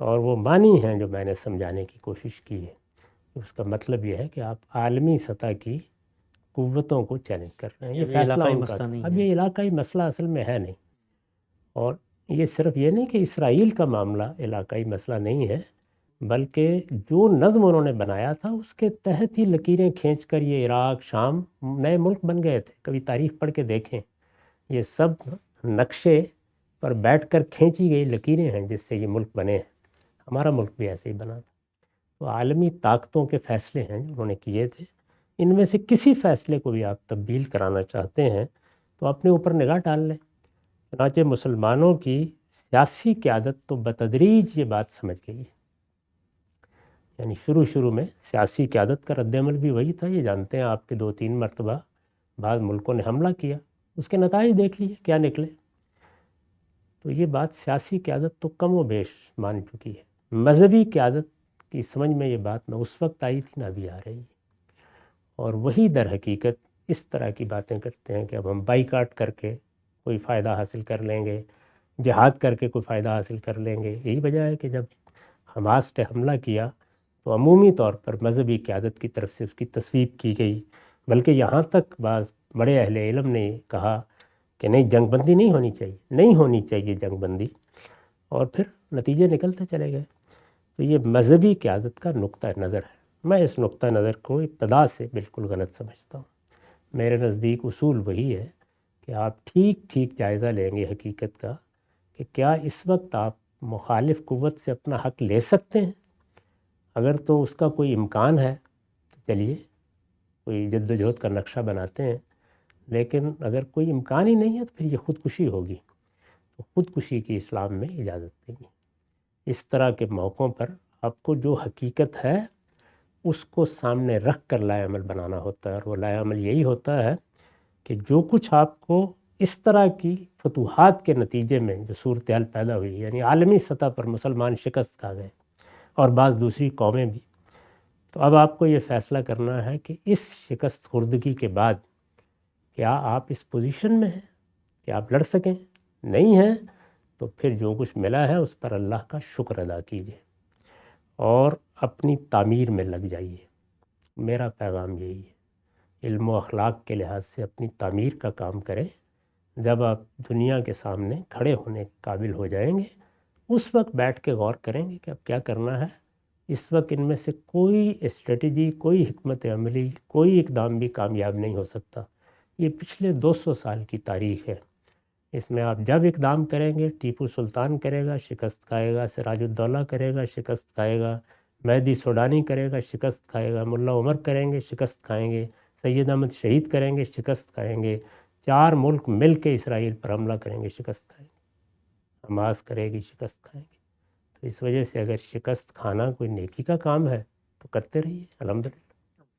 اور وہ معنی ہیں جو میں نے سمجھانے کی کوشش کی ہے۔ اس کا مطلب یہ ہے کہ آپ عالمی سطح کی قوتوں کو چیلنج کر رہے ہیں۔ یہ یہ فیصلہ علاقائی ان کا مسئلہ نہیں اب ہے۔ یہ علاقائی مسئلہ اصل میں ہے نہیں، اور یہ صرف یہ نہیں کہ اسرائیل کا معاملہ علاقائی مسئلہ نہیں ہے، بلکہ جو نظم انہوں نے بنایا تھا اس کے تحت ہی لکیریں کھینچ کر یہ عراق، شام نئے ملک بن گئے تھے۔ کبھی تاریخ پڑھ کے دیکھیں، یہ سب نقشے پر بیٹھ کر کھینچی گئی لکیریں ہیں جس سے یہ ملک بنے ہیں۔ ہمارا ملک بھی ایسے ہی بنا تھا۔ تو عالمی طاقتوں کے فیصلے ہیں جو انہوں نے کیے تھے، ان میں سے کسی فیصلے کو بھی آپ تبدیل کرانا چاہتے ہیں تو اپنے اوپر نگاہ ڈال لیں۔ چنانچہ مسلمانوں کی سیاسی قیادت تو بتدریج یہ بات سمجھ گئی ہے، یعنی شروع میں سیاسی قیادت کا رد عمل بھی وہی تھا۔ یہ جانتے ہیں آپ کے 2-3 مرتبہ بعض ملکوں نے حملہ کیا، اس کے نتائج دیکھ لیے کیا نکلے۔ تو یہ بات سیاسی قیادت تو کم و بیش مان چکی ہے، مذہبی قیادت کی سمجھ میں یہ بات نہ اس وقت آئی تھی نہ ابھی آ رہی ہے، اور وہی در حقیقت اس طرح کی باتیں کرتے ہیں کہ اب ہم بائیکاٹ کر کے کوئی فائدہ حاصل کر لیں گے، جہاد کر کے کوئی فائدہ حاصل کر لیں گے۔ یہی وجہ ہے کہ جب حماس نے حملہ کیا تو عمومی طور پر مذہبی قیادت کی طرف سے اس کی تصویب کی گئی، بلکہ یہاں تک بعض بڑے اہل علم نے کہا کہ نہیں، جنگ بندی نہیں ہونی چاہیے جنگ بندی، اور پھر نتیجے نکلتے چلے گئے۔ تو یہ مذہبی قیادت کا نقطہ نظر ہے، میں اس نقطہ نظر کو ابتدا سے بالکل غلط سمجھتا ہوں۔ میرے نزدیک اصول وہی ہے کہ آپ ٹھیک جائزہ لیں گے حقیقت کا کہ کیا اس وقت آپ مخالف قوت سے اپنا حق لے سکتے ہیں۔ اگر تو اس کا کوئی امکان ہے تو چلیے کوئی جد و جہد کا نقشہ بناتے ہیں، لیکن اگر کوئی امکان ہی نہیں ہے تو پھر یہ خودکشی ہوگی، تو خودکشی کی اسلام میں اجازت نہیں ہے۔ اس طرح کے موقعوں پر آپ کو جو حقیقت ہے اس کو سامنے رکھ کر لائے عمل بنانا ہوتا ہے، اور وہ لائے عمل یہی ہوتا ہے کہ جو کچھ آپ کو اس طرح کی فتوحات کے نتیجے میں جو صورتحال پیدا ہوئی، یعنی عالمی سطح پر مسلمان شکست کھا گئے اور بعض دوسری قومیں بھی، تو اب آپ کو یہ فیصلہ کرنا ہے کہ اس شکست خوردگی کے بعد کیا آپ اس پوزیشن میں ہیں کہ آپ لڑ سکیں؟ نہیں ہیں تو پھر جو کچھ ملا ہے اس پر اللہ کا شکر ادا کیجیے اور اپنی تعمیر میں لگ جائیے۔ میرا پیغام یہی ہے، علم و اخلاق کے لحاظ سے اپنی تعمیر کا کام کریں۔ جب آپ دنیا کے سامنے کھڑے ہونے کے قابل ہو جائیں گے، اس وقت بیٹھ کے غور کریں گے کہ اب کیا کرنا ہے۔ اس وقت ان میں سے کوئی اسٹریٹجی، کوئی حکمت عملی، کوئی اقدام بھی کامیاب نہیں ہو سکتا۔ یہ پچھلے 200 سال کی تاریخ ہے۔ اس میں آپ جب اقدام کریں گے، ٹیپو سلطان کرے گا، شکست کھائے گا، سراج الدولہ کرے گا، شکست کھائے گا، مہدی سوڈانی کرے گا، شکست کھائے گا، ملا عمر کریں گے، شکست کھائیں گے، سید احمد شہید کریں گے، شکست کھائیں گے، 4 ملک مل کے اسرائیل پر حملہ کریں گے، شکست کھائیں گے، حماس کرے گی، شکست کھائیں گے۔ تو اس وجہ سے اگر شکست کھانا کوئی نیکی کا کام ہے تو کرتے رہیے، الحمدللہ۔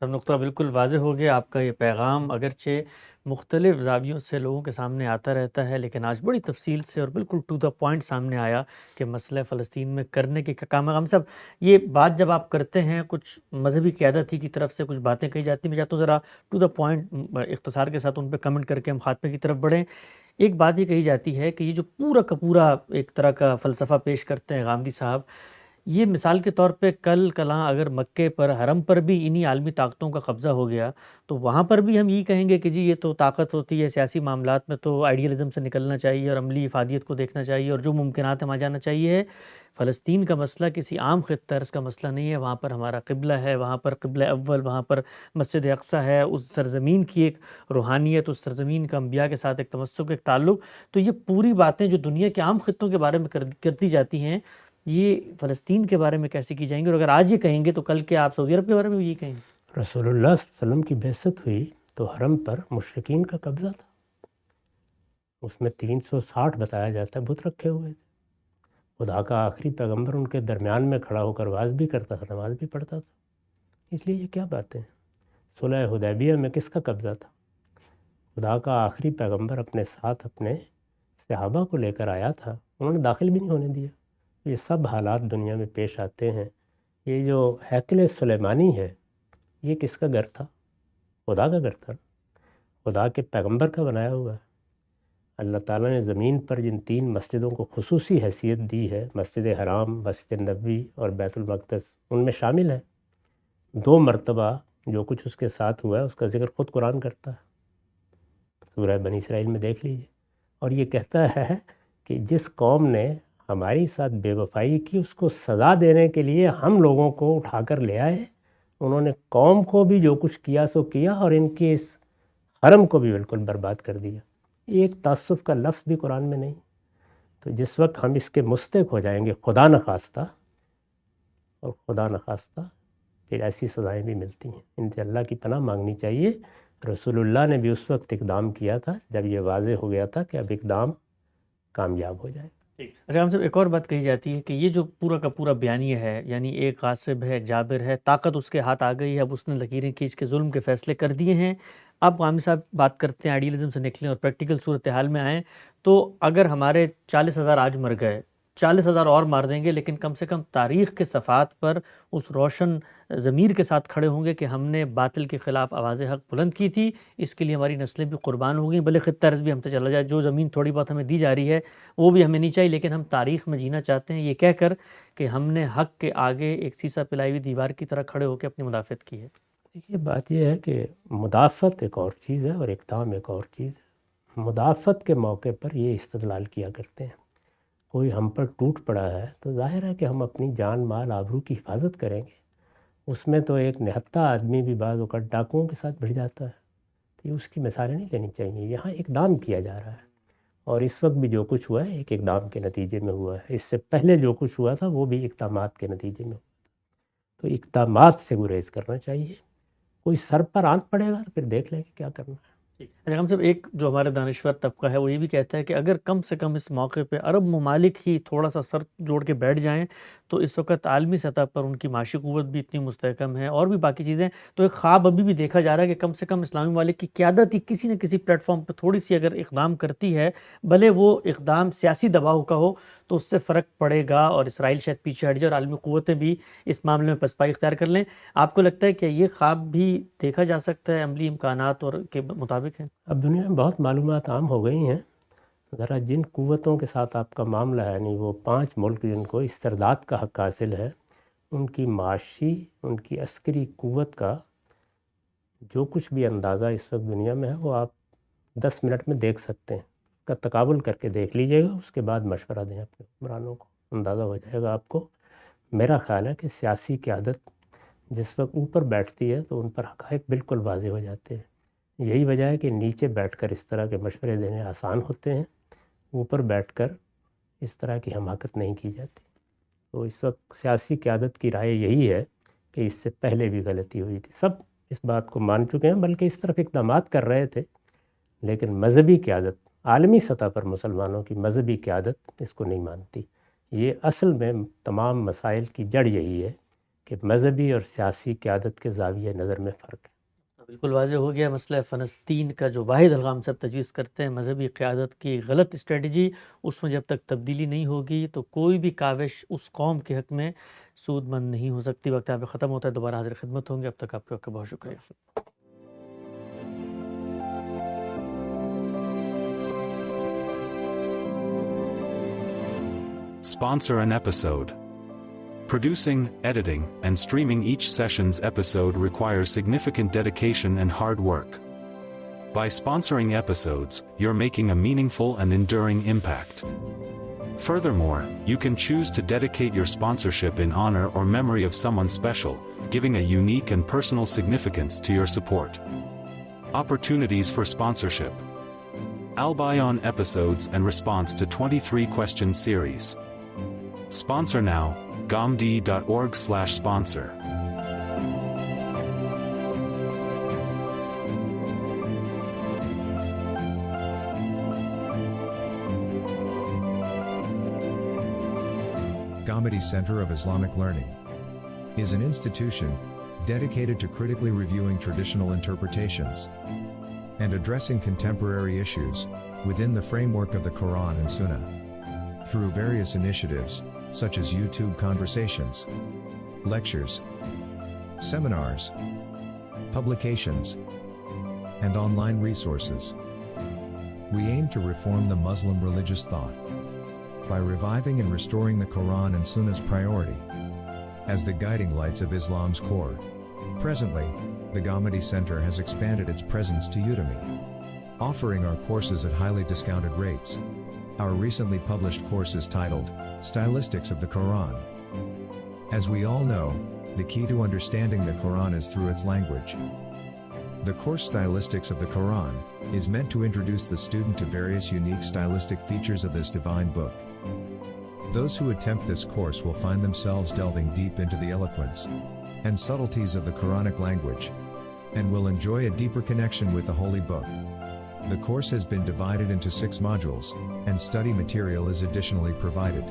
سب نقطہ بالکل واضح ہو گیا۔ آپ کا یہ پیغام اگرچہ مختلف زاویوں سے لوگوں کے سامنے آتا رہتا ہے، لیکن آج بڑی تفصیل سے اور بالکل ٹو دا پوائنٹ سامنے آیا کہ مسئلہ فلسطین میں کرنے کے کیا کام ہے۔ ہم سب یہ بات جب آپ کرتے ہیں، کچھ مذہبی قیادت ہی کی طرف سے کچھ باتیں کہی جاتی ہیں، میں چاہتا ہوں ذرا ٹو دا پوائنٹ اختصار کے ساتھ ان پہ کمنٹ کر کے ہم خاتمے کی طرف بڑھیں۔ ایک بات یہ کہی جاتی ہے کہ یہ جو پورا کا پورا ایک طرح کا فلسفہ پیش کرتے ہیں غامدی صاحب، یہ مثال کے طور پہ کل کلاں اگر مکے پر حرم پر بھی انہی عالمی طاقتوں کا قبضہ ہو گیا تو وہاں پر بھی ہم یہ کہیں گے کہ جی یہ تو طاقت ہوتی ہے، سیاسی معاملات میں تو آئیڈیلزم سے نکلنا چاہیے اور عملی افادیت کو دیکھنا چاہیے اور جو ممکنات ہیں وہاں جانا چاہیے. فلسطین کا مسئلہ کسی عام خطہ ارض کا مسئلہ نہیں ہے، وہاں پر ہمارا قبلہ ہے، وہاں پر قبلہ اول، وہاں پر مسجد اقصیٰ ہے، اس سرزمین کی ایک روحانیت، اس سرزمین کا انبیاء کے ساتھ ایک تمسک، ایک تعلق. تو یہ پوری باتیں جو دنیا کے عام خطوں کے بارے میں کرتی جاتی ہیں، یہ فلسطین کے بارے میں کیسے کی جائیں گی؟ اور اگر آج یہ کہیں گے تو کل کے آپ سعودی عرب کے بارے میں بھی یہ کہیں گے؟ رسول اللہ صلی اللہ علیہ وسلم کی بعثت ہوئی تو حرم پر مشرکین کا قبضہ تھا، اس میں 360 بتایا جاتا ہے بت رکھے ہوئے تھے. خدا کا آخری پیغمبر ان کے درمیان میں کھڑا ہو کر واز بھی کرتا تھا، نماز بھی پڑھتا تھا. اس لیے یہ کیا باتیں ہیں؟ صلح حدیبیہ میں کس کا قبضہ تھا؟ خدا کا آخری پیغمبر اپنے ساتھ اپنے صحابہ کو لے کر آیا تھا، انہوں نے داخل بھی نہیں ہونے دیا. یہ سب حالات دنیا میں پیش آتے ہیں. یہ جو ہیکل سلیمانی ہے یہ کس کا گھر تھا؟ خدا کا گھر تھا، خدا کے پیغمبر کا بنایا ہوا ہے. اللہ تعالیٰ نے زمین پر جن 3 مسجدوں کو خصوصی حیثیت دی ہے، مسجد حرام، مسجد نبوی اور بیت المقدس، ان میں شامل ہے. 2 مرتبہ جو کچھ اس کے ساتھ ہوا ہے اس کا ذکر خود قرآن کرتا ہے، سورہ بنی اسرائیل میں دیکھ لیجیے. اور یہ کہتا ہے کہ جس قوم نے ہماری ساتھ بے وفائی کی اس کو سزا دینے کے لیے ہم لوگوں کو اٹھا کر لے آئے. انہوں نے قوم کو بھی جو کچھ کیا سو کیا اور ان کے اس حرم کو بھی بالکل برباد کر دیا. ایک تعصب کا لفظ بھی قرآن میں نہیں. تو جس وقت ہم اس کے مستحق ہو جائیں گے خدا نخواستہ، اور خدا نخواستہ پھر ایسی سزائیں بھی ملتی ہیں. ان سے اللہ کی پناہ مانگنی چاہیے. رسول اللہ نے بھی اس وقت اقدام کیا تھا جب یہ واضح ہو گیا تا کہ اب اقدام کامیاب ہو جائے. اچھا، ہم سے ایک اور بات کہی جاتی ہے کہ یہ جو پورا کا پورا بیانیہ ہے، یعنی ایک غاصب ہے، جابر ہے، طاقت اس کے ہاتھ آ گئی ہے، اب اس نے لکیریں کھینچ کے ظلم کے فیصلے کر دیے ہیں. اب غامی صاحب بات کرتے ہیں آئیڈیلزم سے نکلیں اور پریکٹیکل صورتحال میں آئیں. تو اگر ہمارے 40,000 آج مر گئے، 40,000 اور مار دیں گے، لیکن کم سے کم تاریخ کے صفحات پر اس روشن ضمیر کے ساتھ کھڑے ہوں گے کہ ہم نے باطل کے خلاف آواز حق بلند کی تھی، اس کے لیے ہماری نسلیں بھی قربان ہو گئیں، بھلے خطہ ارض بھی ہم سے چلا جائے، جو زمین تھوڑی بہت ہمیں دی جا رہی ہے وہ بھی ہمیں نہیں چاہیے، لیکن ہم تاریخ میں جینا چاہتے ہیں یہ کہہ کر کہ ہم نے حق کے آگے ایک سیسا پلائی ہوئی دیوار کی طرح کھڑے ہو کے اپنی مدافعت کی ہے. دیکھیے بات یہ ہے کہ مدافعت ایک اور چیز ہے اور اقدام ایک اور چیز ہے. مدافعت کے موقع پر یہ استدلال کیا کرتے ہیں، کوئی ہم پر ٹوٹ پڑا ہے تو ظاہر ہے کہ ہم اپنی جان مال آبرو کی حفاظت کریں گے. اس میں تو ایک نہتہ آدمی بھی بعض اوقات ڈاکوؤں کے ساتھ بڑھ جاتا ہے، تو یہ اس کی مثالیں نہیں لینی چاہیے. یہاں اقدام کیا جا رہا ہے اور اس وقت بھی جو کچھ ہوا ہے ایک اقدام کے نتیجے میں ہوا ہے. اس سے پہلے جو کچھ ہوا تھا وہ بھی اقدامات کے نتیجے میں ہوا تھا. تو اقدامات سے گریز کرنا چاہیے. کوئی سر پر آنکھ پڑے گا تو پھر دیکھ لیں کہ کیا کرنا ہے. اچھا، ہم سب ایک جو ہمارے دانشور طبقہ ہے وہ یہ بھی کہتا ہے کہ اگر کم سے کم اس موقع پہ عرب ممالک ہی تھوڑا سا سر جوڑ کے بیٹھ جائیں تو اس وقت عالمی سطح پر ان کی معاشی قوت بھی اتنی مستحکم ہے اور بھی باقی چیزیں. تو ایک خواب ابھی بھی دیکھا جا رہا ہے کہ کم سے کم اسلامی ممالک کی قیادت ہی کسی نہ کسی پلیٹ فارم پہ تھوڑی سی اگر اقدام کرتی ہے، بھلے وہ اقدام سیاسی دباؤ کا ہو، تو اس سے فرق پڑے گا اور اسرائیل شاید پیچھے ہٹ جائے اور عالمی قوتیں بھی اس معاملے میں پسپائی اختیار کر لیں. آپ کو لگتا ہے کہ یہ خواب بھی دیکھا جا سکتا ہے عملی امکانات اور کے مطابق ہے؟ اب دنیا میں بہت معلومات عام ہو گئی ہیں. ذرا جن قوتوں کے ساتھ آپ کا معاملہ ہے، یعنی وہ 5 ملک جن کو استرداد کا حق حاصل ہے، ان کی معاشی، ان کی عسکری قوت کا جو کچھ بھی اندازہ اس وقت دنیا میں ہے وہ آپ 10 منٹ میں دیکھ سکتے ہیں. کا تقابل کر کے دیکھ لیجئے گا، اس کے بعد مشورہ دیں اپنے حکمرانوں کو، اندازہ ہو جائے گا آپ کو. میرا خیال ہے کہ سیاسی قیادت جس وقت اوپر بیٹھتی ہے تو ان پر حقائق بالکل واضح ہو جاتے ہیں. یہی وجہ ہے کہ نیچے بیٹھ کر اس طرح کے مشورے دینے آسان ہوتے ہیں، اوپر بیٹھ کر اس طرح کی حماقت نہیں کی جاتی. تو اس وقت سیاسی قیادت کی رائے یہی ہے کہ اس سے پہلے بھی غلطی ہوئی تھی. سب اس بات کو مان چکے ہیں، بلکہ اس طرف اقدامات کر رہے تھے، لیکن مذہبی قیادت، عالمی سطح پر مسلمانوں کی مذہبی قیادت اس کو نہیں مانتی. یہ اصل میں تمام مسائل کی جڑ یہی ہے کہ مذہبی اور سیاسی قیادت کے زاویہ نظر میں فرق ہے. بالکل واضح ہو گیا مسئلہ فلسطین کا جو واحد الغام سب تجویز کرتے ہیں مذہبی قیادت کی غلط اسٹریٹجی، اس میں جب تک تبدیلی نہیں ہوگی تو کوئی بھی کاوش اس قوم کے حق میں سود مند نہیں ہو سکتی. وقت یہاں پہ ختم ہوتا ہے، دوبارہ حاضر خدمت ہوں گے. اب تک آپ کے وقت کا بہت شکریہ. Sponsor an episode. Producing, editing, and streaming each session's episode requires significant dedication and hard work. By sponsoring episodes, you're making a meaningful and enduring impact. Furthermore, you can choose to dedicate your sponsorship in honor or memory of someone special, giving a unique and personal significance to your support. Opportunities for sponsorship. Al-Bayan episodes and response to 23-question series. Sponsor now, gomd.org/sponsor. Ghamidi Center of Islamic Learning is an institution dedicated to critically reviewing traditional interpretations and addressing contemporary issues within the framework of the Quran and Sunnah. Through various initiatives, such as YouTube conversations, lectures, seminars, publications, and online resources, we aim to reform the Muslim religious thought by reviving and restoring the Quran and Sunnah's priority as the guiding lights of Islam's core. Presently, the Ghamidi Center has expanded its presence to Udemy, offering our courses at highly discounted rates. Our recently published course is titled, Stylistics of the Quran. As we all know, the key to understanding the Quran is through its language. The course Stylistics of the Quran is meant to introduce the student to various unique stylistic features of this divine book. Those who attempt this course will find themselves delving deep into the eloquence and subtleties of the Quranic language, and will enjoy a deeper connection with the Holy Book. The course has been divided into 6 modules, and study material is additionally provided.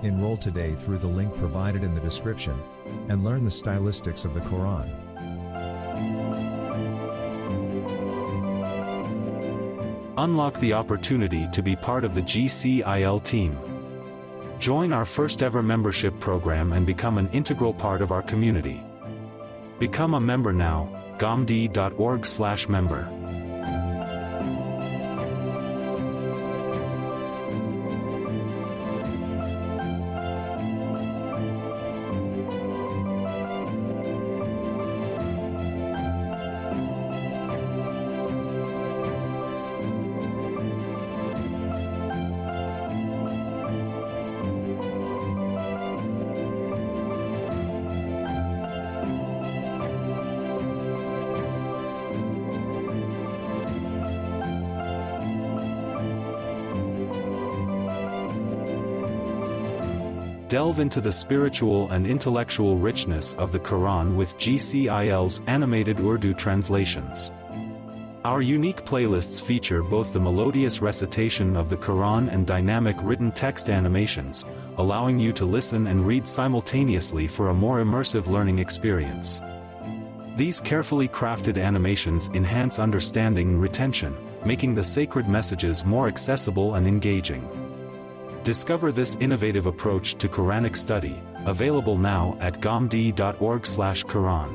Enroll today through the link provided in the description, and learn the stylistics of the Quran. Unlock the opportunity to be part of the GCIL team. Join our first ever membership program and become an integral part of our community. Become a member now, gomd.org/member. Delve into the spiritual and intellectual richness of the Quran with GCIL's animated Urdu translations. Our unique playlists feature both the melodious recitation of the Quran and dynamic written text animations, allowing you to listen and read simultaneously for a more immersive learning experience. These carefully crafted animations enhance understanding and retention, making the sacred messages more accessible and engaging. Discover this innovative approach to Quranic study, available now at gomd.org/Quran.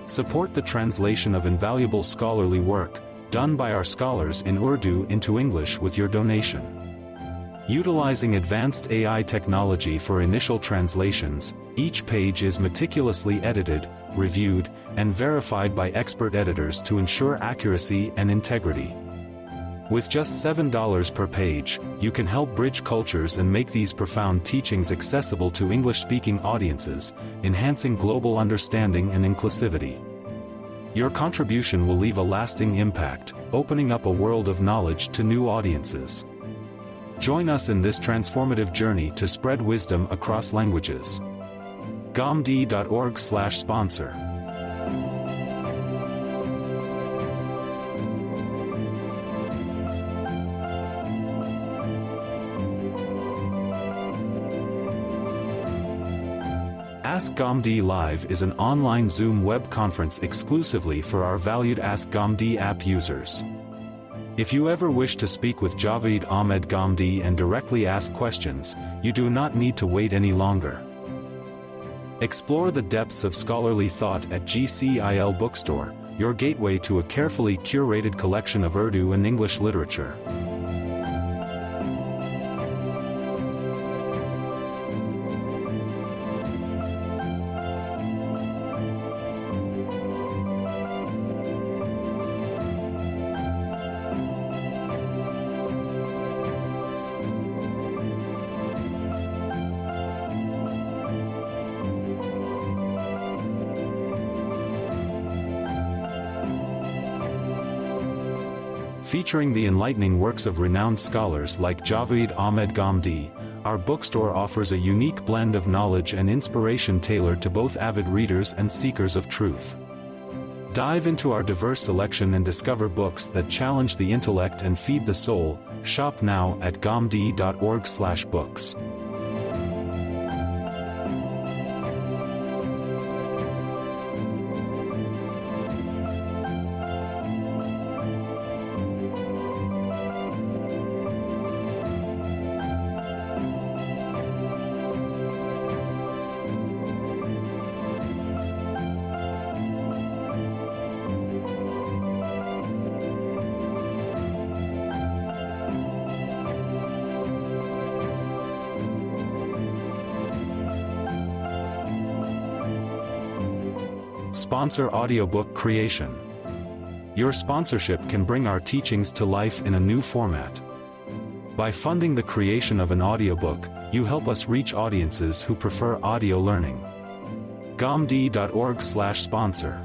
Support the translation of invaluable scholarly work, done by our scholars in Urdu into English with your donation. Utilizing advanced AI technology for initial translations, each page is meticulously edited, reviewed, and verified by expert editors to ensure accuracy and integrity. With just $7 per page, you can help bridge cultures and make these profound teachings accessible to English-speaking audiences, enhancing global understanding and inclusivity. Your contribution will leave a lasting impact, opening up a world of knowledge to new audiences. Join us in this transformative journey to spread wisdom across languages. gomd.org/sponsor. Ask Ghamdi Live is an online Zoom web conference exclusively for our valued Ask Ghamdi app users. If you ever wish to speak with Javed Ahmed Ghamdi and directly ask questions, you do not need to wait any longer. Explore the depths of scholarly thought at GCIL Bookstore, your gateway to a carefully curated collection of Urdu and English literature. Featuring the enlightening works of renowned scholars like Javed Ahmed Ghamdi, our bookstore offers a unique blend of knowledge and inspiration tailored to both avid readers and seekers of truth. Dive into our diverse selection and discover books that challenge the intellect and feed the soul. Shop now at ghamdi.org/books. Sponsor audiobook creation. Your sponsorship can bring our teachings to life in a new format. By funding the creation of an audiobook, you help us reach audiences who prefer audio learning. ghamdi.org/sponsor.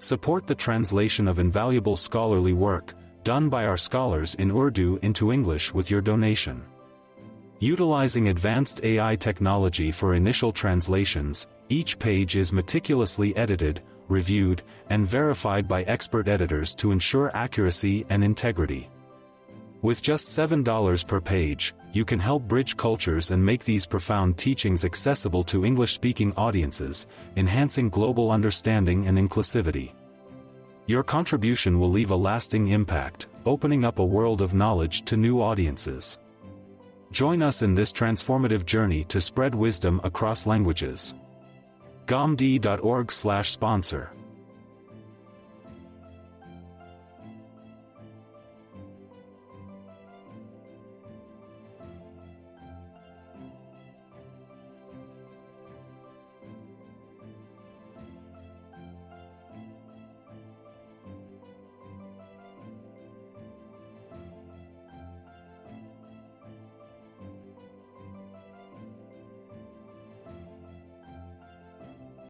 Support the translation of invaluable scholarly work, done by our scholars in Urdu into English with your donation. Utilizing advanced AI technology for initial translations, each page is meticulously edited, reviewed, and verified by expert editors to ensure accuracy and integrity. With just $7 per page, you can help bridge cultures and make these profound teachings accessible to English-speaking audiences, enhancing global understanding and inclusivity. Your contribution will leave a lasting impact, opening up a world of knowledge to new audiences. Join us in this transformative journey to spread wisdom across languages. ghamdi.org/sponsor